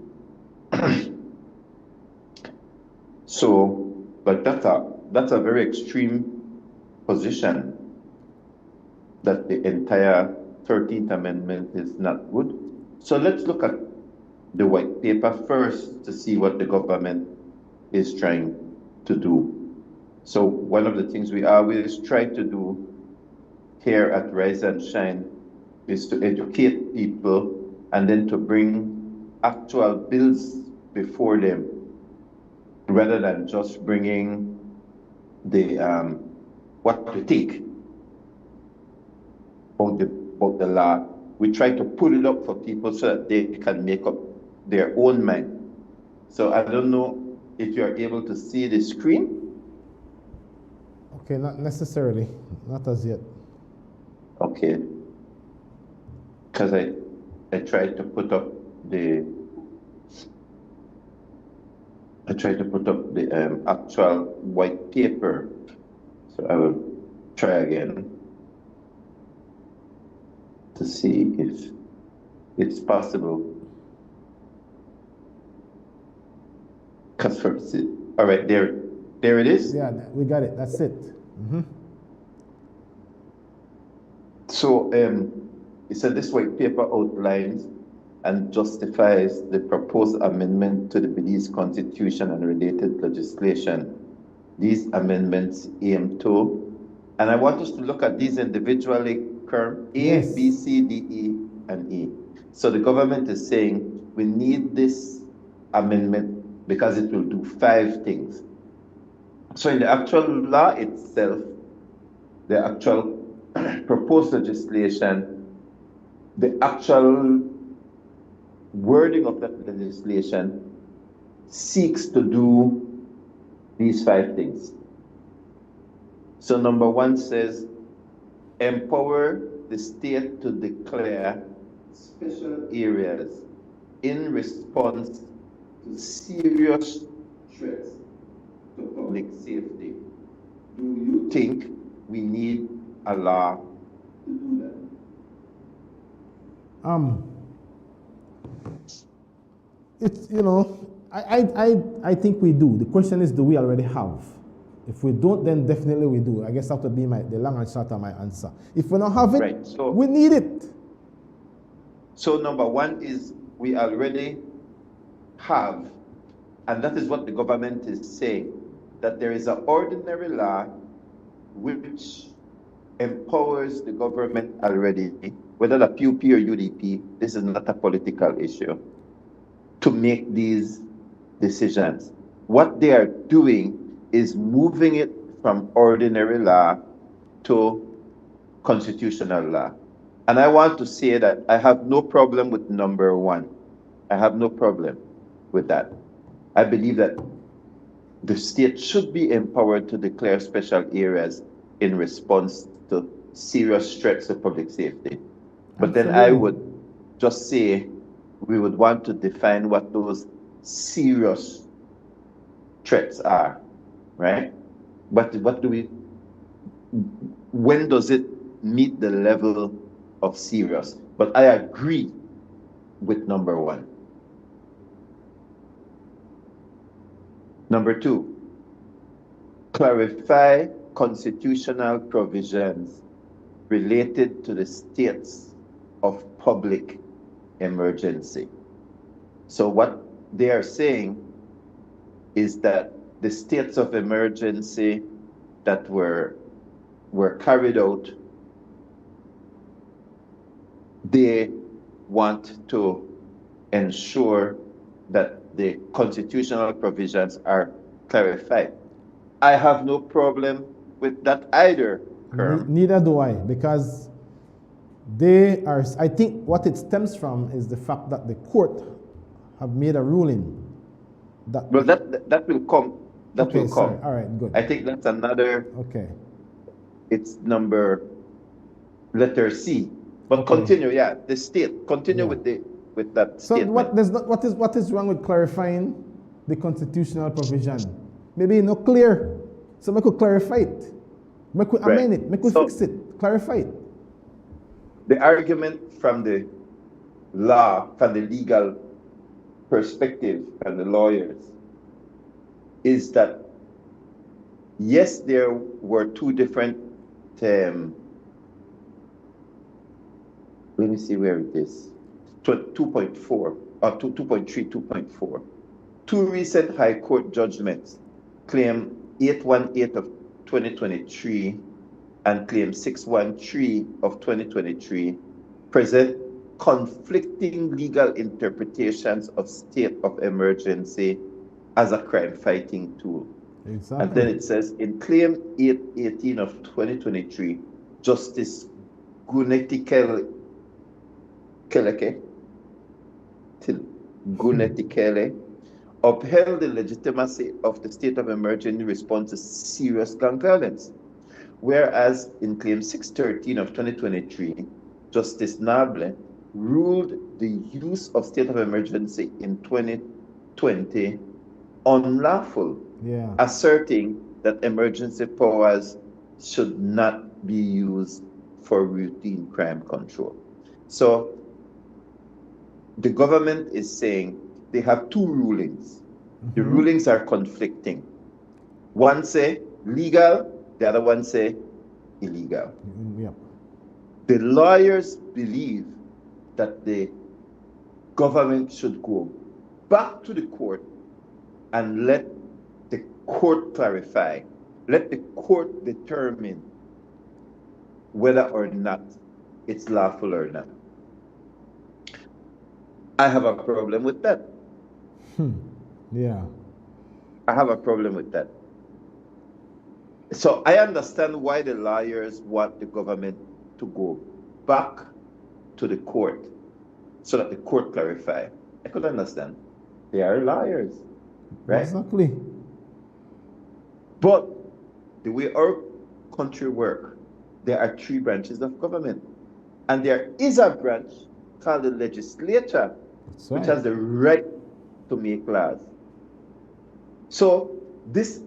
So, but that's a very extreme position, that the entire 13th Amendment is not good. So let's look at the white paper first to see what the government is trying to do. So one of the things we always try to do here at Rise and Shine is to educate people and then to bring actual bills before them, rather than just bringing the what to think about the law. We try to put it up for people so that they can make up their own mind. So I don't know if you're able to see the screen. Okay, not necessarily, not as yet. Okay, because I tried to put up the actual white paper. So I will try again to see if it's possible. Because first, all right, there it is. Yeah, we got it. That's it. Mm-hmm. So it said this white paper outlines and justifies the proposed amendment to the Belize Constitution and related legislation. These amendments aim to, and I want us to look at these individually, Kerm, A, yes. B, C, D, E, and E. So the government is saying we need this amendment because it will do 5 things. So in the actual law itself, the actual proposed legislation, the actual wording of that legislation seeks to do these 5 things. So number 1 says, empower the state to declare special areas in response to serious threats to public safety. Do you think we need a law to do that? It's, you know, I think we do. The question is, do we already have? If we don't, then definitely we do. I guess that would be the long and short of my answer. If we don't have it, right, so we need it. So number 1 is we already have, and that is what the government is saying, that there is an ordinary law which empowers the government already, whether the PUP or UDP, this is not a political issue, to make these decisions. What they are doing is moving it from ordinary law to constitutional law. And I want to say that I have no problem with number 1. I have no problem with that. I believe that the state should be empowered to declare special areas in response to serious threats to public safety. But then I would just say we would want to define what those serious threats are, right? But what do we, when does it meet the level of serious? But I agree with number 1. Number 2, clarify constitutional provisions related to the states of public emergency. So what they are saying is that the states of emergency that were carried out, they want to ensure that the constitutional provisions are clarified. I have no problem with that either, Kerm. Neither do I, because they are, I think what it stems from is the fact that the court have made a ruling that... Well, that will come. That okay, will come. sorry. All right, good. I think that's another... Okay. It's letter C. But okay. Continue, yeah. The state. Continue with that statement. So what is wrong with clarifying the constitutional provision? Maybe not clear. So we could clarify it. We could amend it. We could fix it. Clarify it. The argument from the law, from the legal perspective and the lawyers is that yes, there were two different let me see where it is. 2.4 or 2.3, 2.4. Two recent High Court judgments, Claim 818 of 2023 and Claim 613 of 2023, present conflicting legal interpretations of state of emergency as a crime-fighting tool. Exactly. And then it says, in Claim 818 of 2023, Justice Gunetti Kelly upheld the legitimacy of the state of emergency response to serious gang violence. Whereas in Claim 613 of 2023, Justice Nable ruled the use of state of emergency in 2020 unlawful, asserting that emergency powers should not be used for routine crime control. So the government is saying they have two rulings. The rulings are conflicting. One say legal, the other one say illegal. The lawyers believe that the government should go back to the court and let the court clarify, let the court determine whether or not it's lawful or not. I have a problem with that. Yeah. I have a problem with that. So I understand why the lawyers want the government to go back to the court so that the court clarify. I could understand. They are lawyers, right? Exactly. But the way our country works, there are three branches of government. And there is a branch called the legislature, which has the right to make laws. So this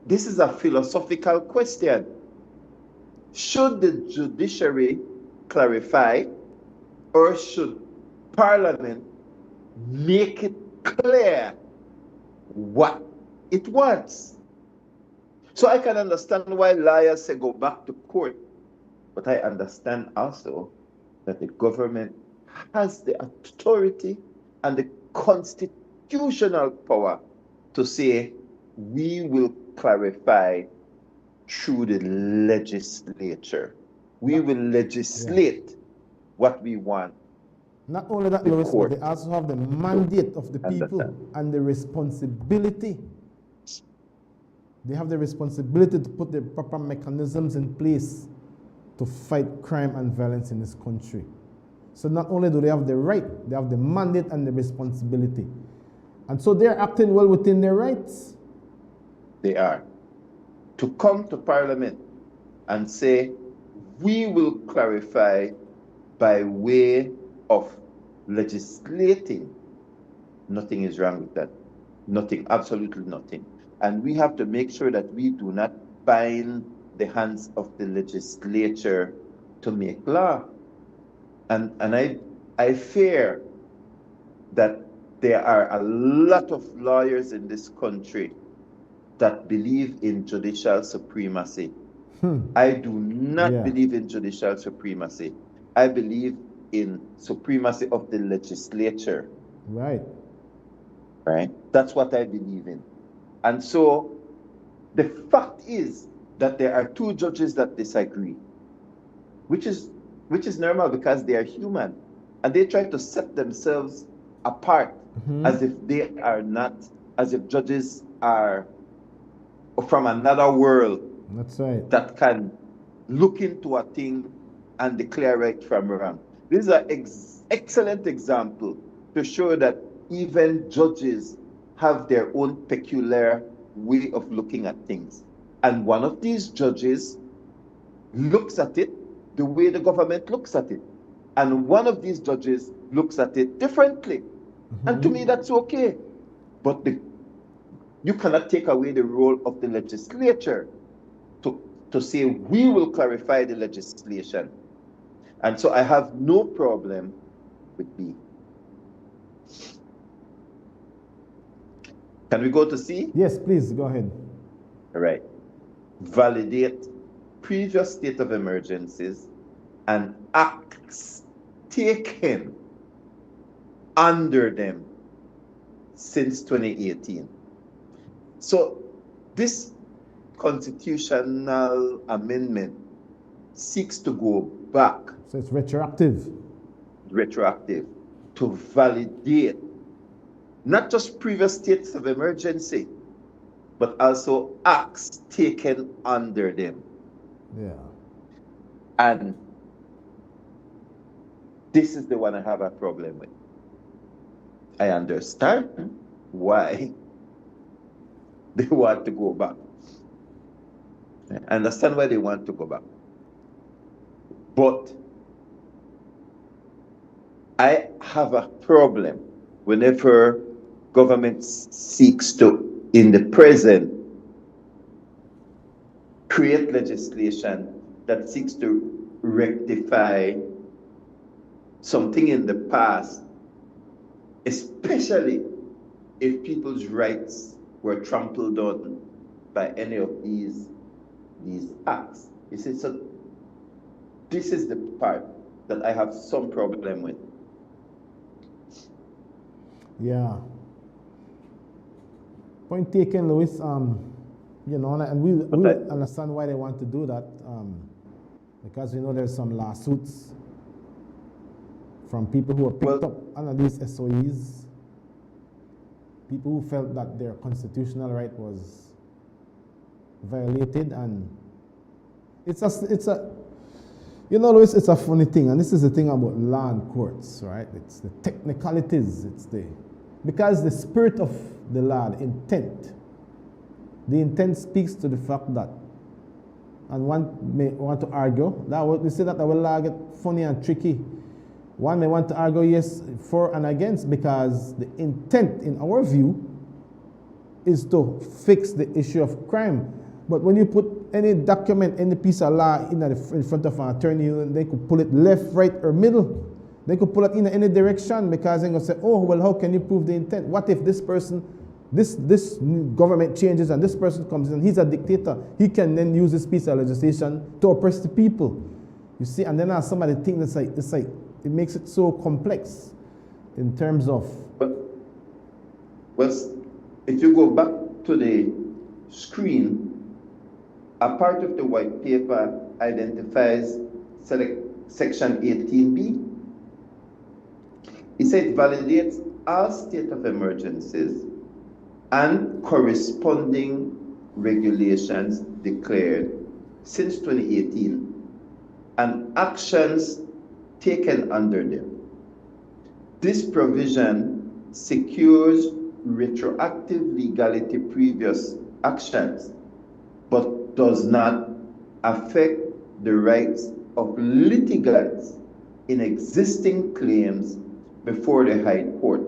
is a philosophical question. Should the judiciary clarify, or should Parliament make it clear what it wants? So I can understand why lawyers say go back to court, but I understand also that the government has the authority and the constitutional power to say, we will clarify through the legislature. We will legislate what we want. Not only that, Louis, but they also have the mandate of the people and the responsibility. They have the responsibility to put the proper mechanisms in place to fight crime and violence in this country. So not only do they have the right, they have the mandate and the responsibility. And so they're acting well within their rights. They are. To come to Parliament and say, we will clarify by way of legislating, nothing is wrong with that. Nothing, absolutely nothing. And we have to make sure that we do not bind the hands of the legislature to make law. And I fear that there are a lot of lawyers in this country that believe in judicial supremacy. I do not believe in judicial supremacy. I believe in supremacy of the legislature. Right. Right? That's what I believe in. And so the fact is that there are two judges that disagree, which is normal because they are human, and they try to set themselves apart as if they are not, as if judges are from another world. That's right. That can look into a thing and declare right from wrong. This is an excellent example to show that even judges have their own peculiar way of looking at things. And one of these judges looks at it the way the government looks at it. And one of these judges looks at it differently. And to me, that's okay. But you cannot take away the role of the legislature to say we will clarify the legislation. And so I have no problem with B. Can we go to C? Yes, please, go ahead. All right. Validate previous state of emergencies and acts taken under them since 2018. So this constitutional amendment seeks to go back. So it's retroactive. Retroactive to validate not just previous states of emergency, but also acts taken under them. Yeah. And this is the one I have a problem with. I understand why they want to go back. I understand why they want to go back. But I have a problem whenever government seeks to, in the present, create legislation that seeks to rectify something in the past, especially if people's rights were trampled on by any of these acts. You see, so this is the part that I have some problem with. Yeah. Point taken, Louis. You know, and we understand why they want to do that, because we know there's some lawsuits from people who are picked up under these SOEs, people who felt that their constitutional right was violated, and it's a you know, Louis, it's a funny thing, and this is the thing about land courts, right? It's the technicalities, because the spirit of the law, the intent speaks to the fact that, and one may want to argue, that we say that the law get funny and tricky. One may want to argue yes, for and against, because the intent, in our view, is to fix the issue of crime. But when you put any document, any piece of law in front of an attorney, they could pull it left, right, or middle. They could pull it in any direction, because they're going to say, oh, well, how can you prove the intent? What if this person, this government changes and this person comes in and he's a dictator? He can then use this piece of legislation to oppress the people. You see, and then some of the things it's like, it makes it so complex in terms of. Well, if you go back to the screen, a part of the white paper identifies section 18B. It said validates all state of emergencies and corresponding regulations declared since 2018 and actions taken under them. This provision secures retroactive legality previous actions, but does not affect the rights of litigants in existing claims before the High Court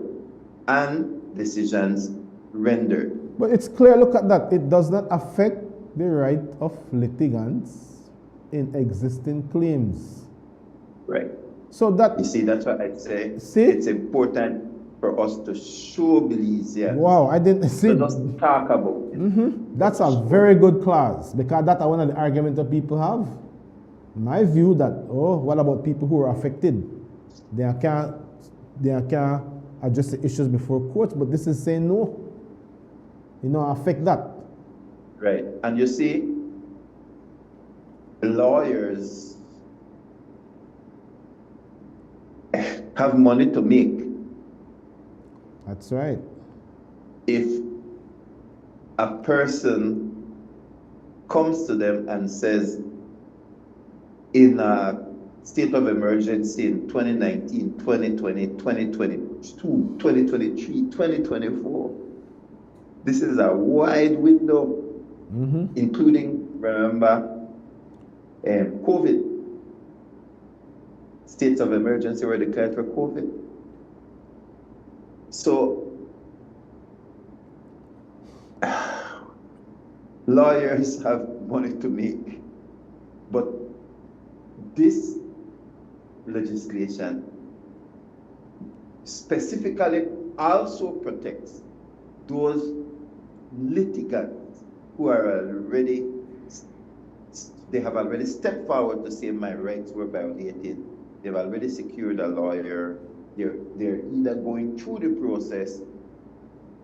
and decisions rendered. But it's clear, look at that, it does not affect the right of litigants in existing claims. Right. So that, you see, that's what I'd say. It's important for us to show Belizeans. Wow, I didn't see. To just talk about it. That's a very good clause, because that's one of the arguments that people have. My view that, oh, what about people who are affected? They can't address the issues before courts, but this is saying no. affect that. Right. And you see, lawyers have money to make. That's right. If a person comes to them and says, in a state of emergency in 2019, 2020, 2022, 2023, 2024, this is a wide window, including, remember, COVID. States of emergency were declared for COVID. So, lawyers have money to make, but this legislation specifically also protects those litigants who are already, they have already stepped forward to say my rights were violated. They've already secured a lawyer. They're either going through the process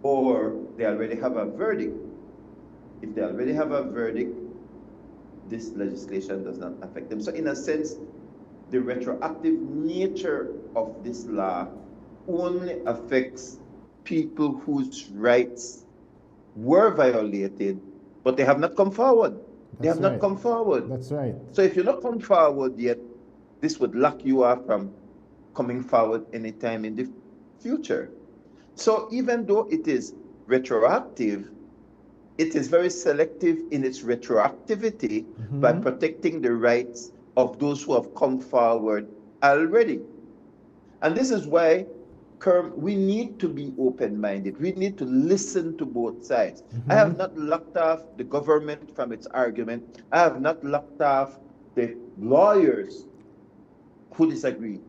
or they already have a verdict. If they already have a verdict, this legislation does not affect them. So in a sense, the retroactive nature of this law only affects people whose rights were violated, but they have not come forward. They have not come forward. That's right. So if you're not come forward yet, this would lock you off from coming forward anytime in the future. So even though it is retroactive, it is very selective in its retroactivity by protecting the rights of those who have come forward already. And this is why, Kerm, we need to be open-minded. We need to listen to both sides. I have not locked off the government from its argument. I have not locked off the lawyers who disagree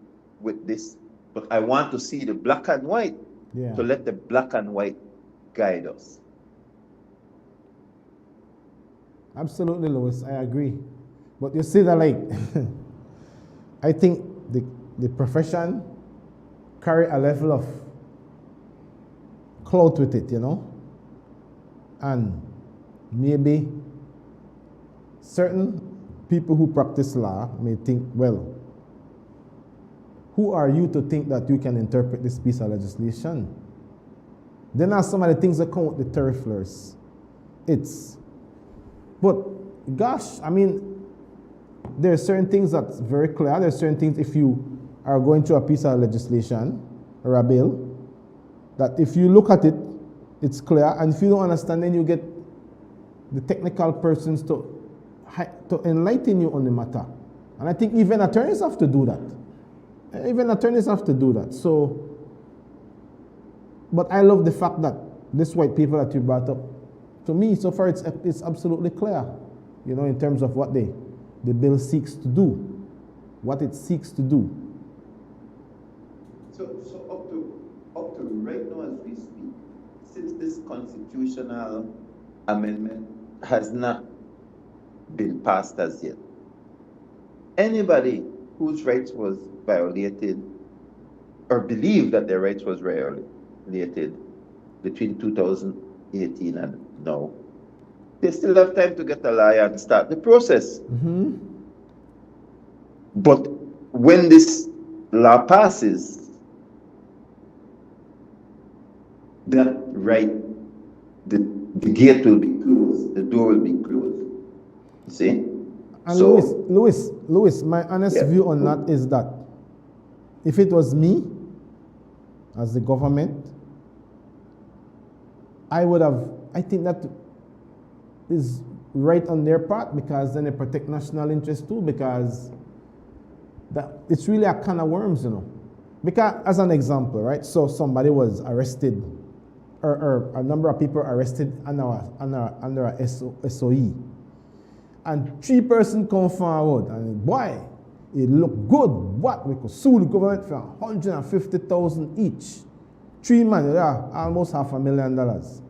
with this. But I want to see the black and white, to let the black and white guide us. Absolutely, Louis, I agree. But you see that, like, I think the profession carry a level of clout with it, and maybe certain people who practice law may think, well, who are you to think that you can interpret this piece of legislation? Then are some of the things that come with the tarifflers. But gosh, I mean, there are certain things that's very clear. There are certain things, if you are going through a piece of legislation or a bill, that if you look at it, it's clear. And if you don't understand, then you get the technical persons to enlighten you on the matter. And I think even attorneys have to do that. Even attorneys have to do that. So, but I love the fact that this white paper that you brought up, to me, so far it's absolutely clear, in terms of what the bill seeks to do, what it seeks to do. So up to right now as we speak, since this constitutional amendment has not been passed as yet, anybody whose rights was violated or believed that their rights was violated between 2018 and now, they still have time to get a lawyer and start the process. But when this law passes, that right, the gate will be closed, the door will be closed. You see? And so, Louis, my honest view on that is that if it was me as the government, I think that is right on their part, because then they protect national interest too, because it's really a can of worms, Because, as an example, right, so somebody was arrested, or a number of people arrested under a SOE, and 3 persons come forward, and boy, it looked good. What? We could sue the government for $150,000 each. 3 men, almost $500,000.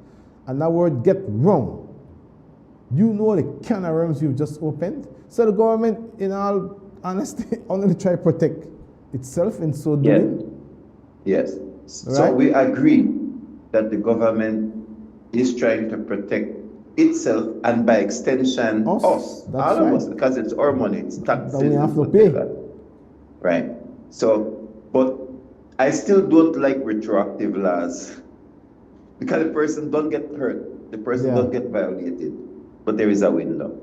And that word get wrong. You know the can of worms you've just opened. So the government, in all honesty, only try to protect itself in so doing. Yes. So we agree that the government is trying to protect itself and by extension us, That's all right. of us, because it's our money, it's taxes. That we have to pay. Right. So, but I still don't like retroactive laws because the person don't get hurt, the person don't get violated, but there is a window.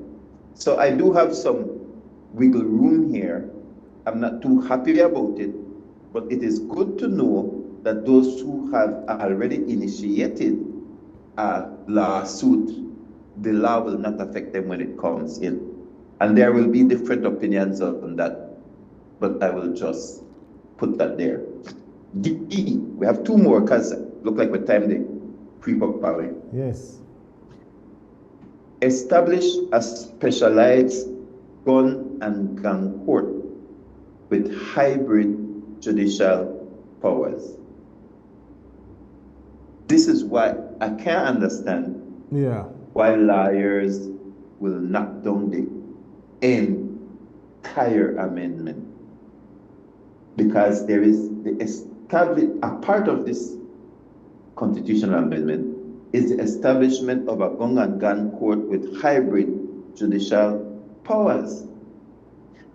So I do have some wiggle room here. I'm not too happy about it, but it is good to know that those who have already initiated a lawsuit, the law will not affect them when it comes in. And there will be different opinions on that, but I will just put that there. D, we have two more because look like we're time to creep up, Polly. Yes. Establish a specialized gun and gun court with hybrid judicial powers. This is why I can't understand why lawyers will knock down the entire amendment. Because there is a part of this constitutional amendment is the establishment of a gun and gun court with hybrid judicial powers.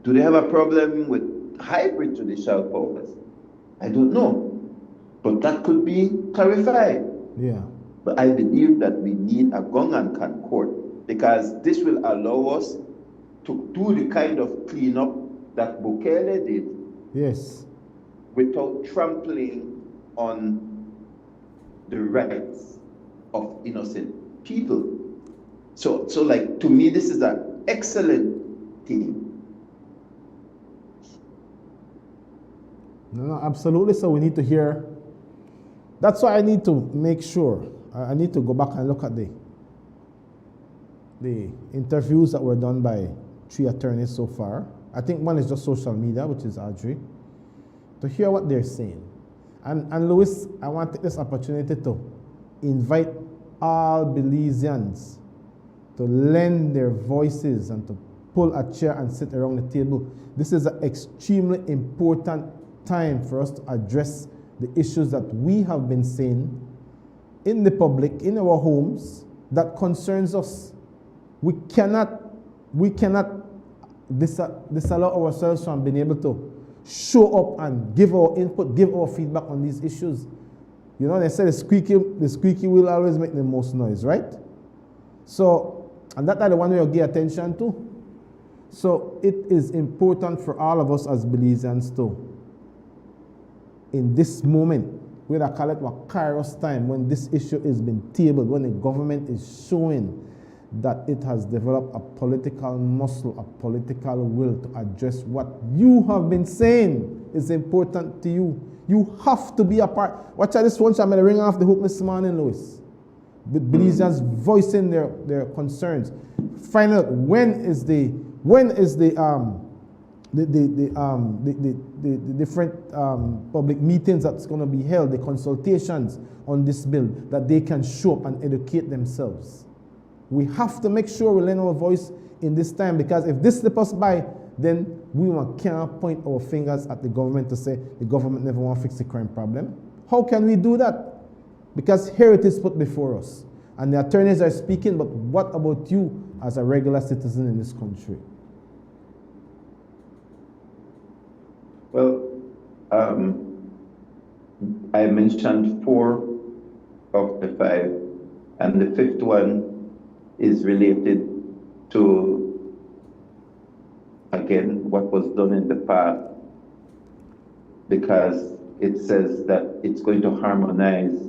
Do they have a problem with hybrid judicial powers? I don't know, but that could be clarified. Yeah. But I believe that we need a gun and gun court because this will allow us to do the kind of cleanup that Bukele did. Yes. Without trampling on the rights of innocent people. So like, to me, this is an excellent thing. No, absolutely. So we need to hear. That's why I need to make sure. I need to go back and look at the interviews that were done by 3 attorneys so far. I think one is just social media, which is Audrey, to hear what they're saying. And Louis, I want to take this opportunity to invite all Belizeans to lend their voices and to pull a chair and sit around the table. This is an extremely important time for us to address the issues that we have been saying in the public, in our homes, that concerns us. We cannot disallow ourselves from being able to show up and give our input, give our feedback on these issues. You know, they say the squeaky wheel always make the most noise, right? So, and that's the one we will give attention to. So it is important for all of us as Belizeans to, in this moment, where I call it what Kairos time, when this issue is being tabled, when the government is showing that it has developed a political muscle, a political will to address what you have been saying is important to you. You have to be a part. Watch out, this one, I'm going to ring off the hook this morning, Louis. The Belizeans voicing their concerns. Find out when is the different public meetings that's going to be held, the consultations on this bill, that they can show up and educate themselves. We have to make sure we lend our voice in this time, because if this slips us by, then we can't point our fingers at the government to say the government never want to fix the crime problem. How can we do that? Because here it is put before us. And the attorneys are speaking, but what about you as a regular citizen in this country? Well, I mentioned 4 of the 5, and the 5th one is related to, again, what was done in the past, because it says that it's going to harmonize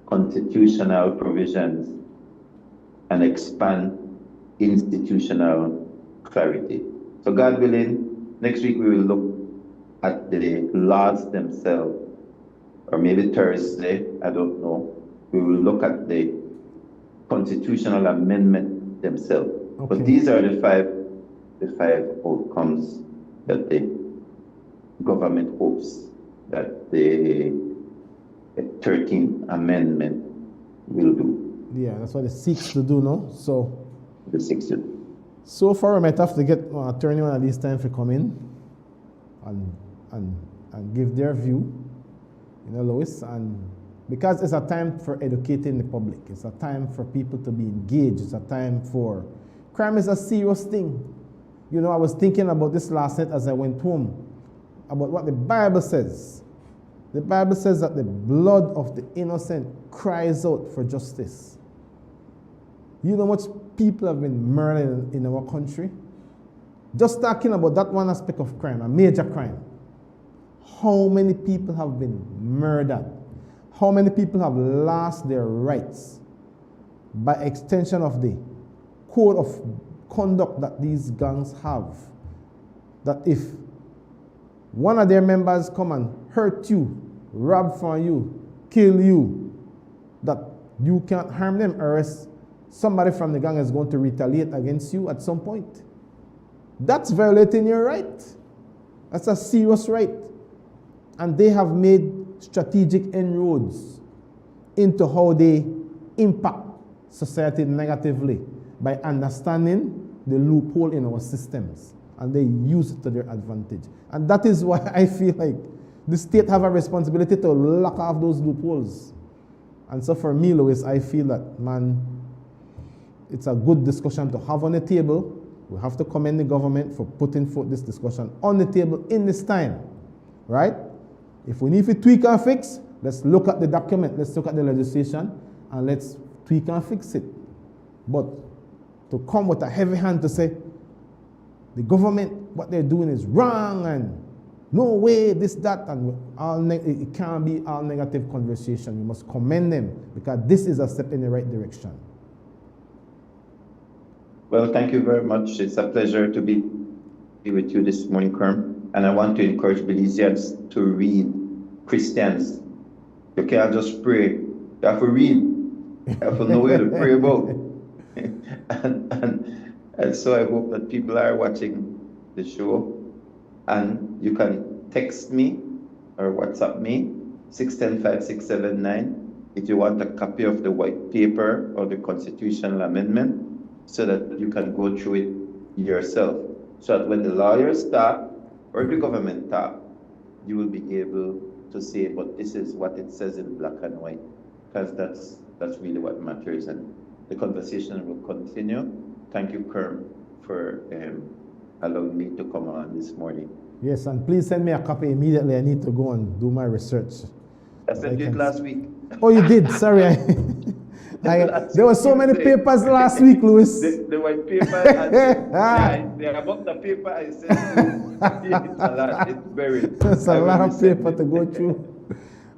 constitutional provisions and expand institutional clarity. So God willing, next week we will look at the laws themselves, or maybe Thursday, I don't know. We will look at the constitutional amendment themselves. Okay. But these are the five outcomes that the government hopes that the 13th amendment will do. Yeah, that's what it seeks to do, no? So the 6th. So far, we might have to get an attorney one at this time for come in and give their view, you know, Lois, and Because it's a time for educating the public. It's a time for people to be engaged. It's a time for... Crime is a serious thing. You know, I was thinking about this last night as I went home, about what the Bible says. The Bible says that the blood of the innocent cries out for justice. You know how much people have been murdered in our country? Just talking about that one aspect of crime, a major crime. How many people have been murdered? How many people have lost their rights by extension of the code of conduct that these gangs have? That if one of their members come and hurt you, rob from you, kill you, that you can't harm them, or else somebody from the gang is going to retaliate against you at some point. That's violating your right. That's a serious right. And they have made strategic inroads into how they impact society negatively by understanding the loophole in our systems, and they use it to their advantage. And that is why I feel like the state have a responsibility to lock off those loopholes. And so for me, Louis, I feel that, man, it's a good discussion to have on the table. We have to commend the government for putting forth this discussion on the table in this time, right? If we need to tweak and fix, let's look at the document, let's look at the legislation, and let's tweak and fix it. But to come with a heavy hand to say, the government, what they're doing is wrong, and no way, this, that, and it can't be all negative conversation. We must commend them, because this is a step in the right direction. Well, thank you very much. It's a pleasure to be with you this morning, Kerm. And I want to encourage Belizeans to read. Christians, you can't just pray. You have to read. You have to know where to pray about. and so I hope that people are watching the show. And you can text me or WhatsApp me, 610-5679, if you want a copy of the white paper or the constitutional amendment, so that you can go through it yourself. So that when the lawyers talk or the government talk, you will be able to say, but this is what it says in black and white, because that's really what matters. And the conversation will continue. Thank you, Kerm, for allowing me to come on this morning. Yes, and please send me a copy immediately. I need to go and do my research. I sent you it last week. Oh, you did? Sorry. There were so many papers last week, Louis. The white paper, and the amount of paper I sent you, it's a lot. It's buried. It's a lot of paper to go through.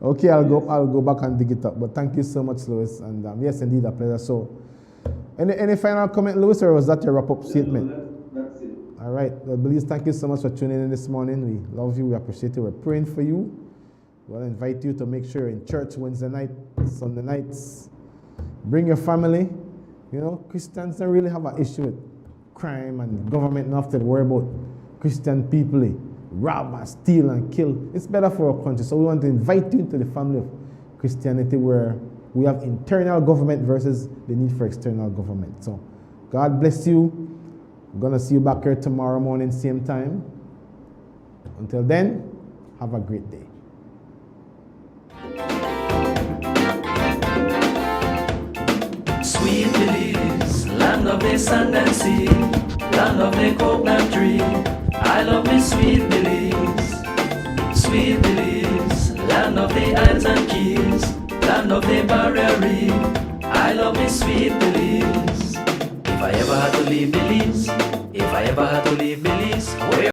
Okay, I'll go back and dig it up. But thank you so much, Louis. And yes, indeed, a pleasure. So, any final comment, Louis, or was that your wrap-up statement? That's it. All right. Well, please, thank you so much for tuning in this morning. We love you. We appreciate you. We're praying for you. We'll invite you to make sure you're in church Wednesday night, Sunday nights. Bring your family. You know, Christians don't really have an issue with crime, and government don't have to worry about Christian people. They rob and steal and kill. It's better for our country. So we want to invite you into the family of Christianity, where we have internal government versus the need for external government. So God bless you. We're going to see you back here tomorrow morning, same time. Until then, have a great day. Sweet Belize, land of the sand and sea, land of the coconut tree. I love me sweet Belize, sweet Belize, land of the isles and keys, land of the barrier reef. I love me sweet Belize. If I ever had to leave Belize, if I ever had to leave Belize, where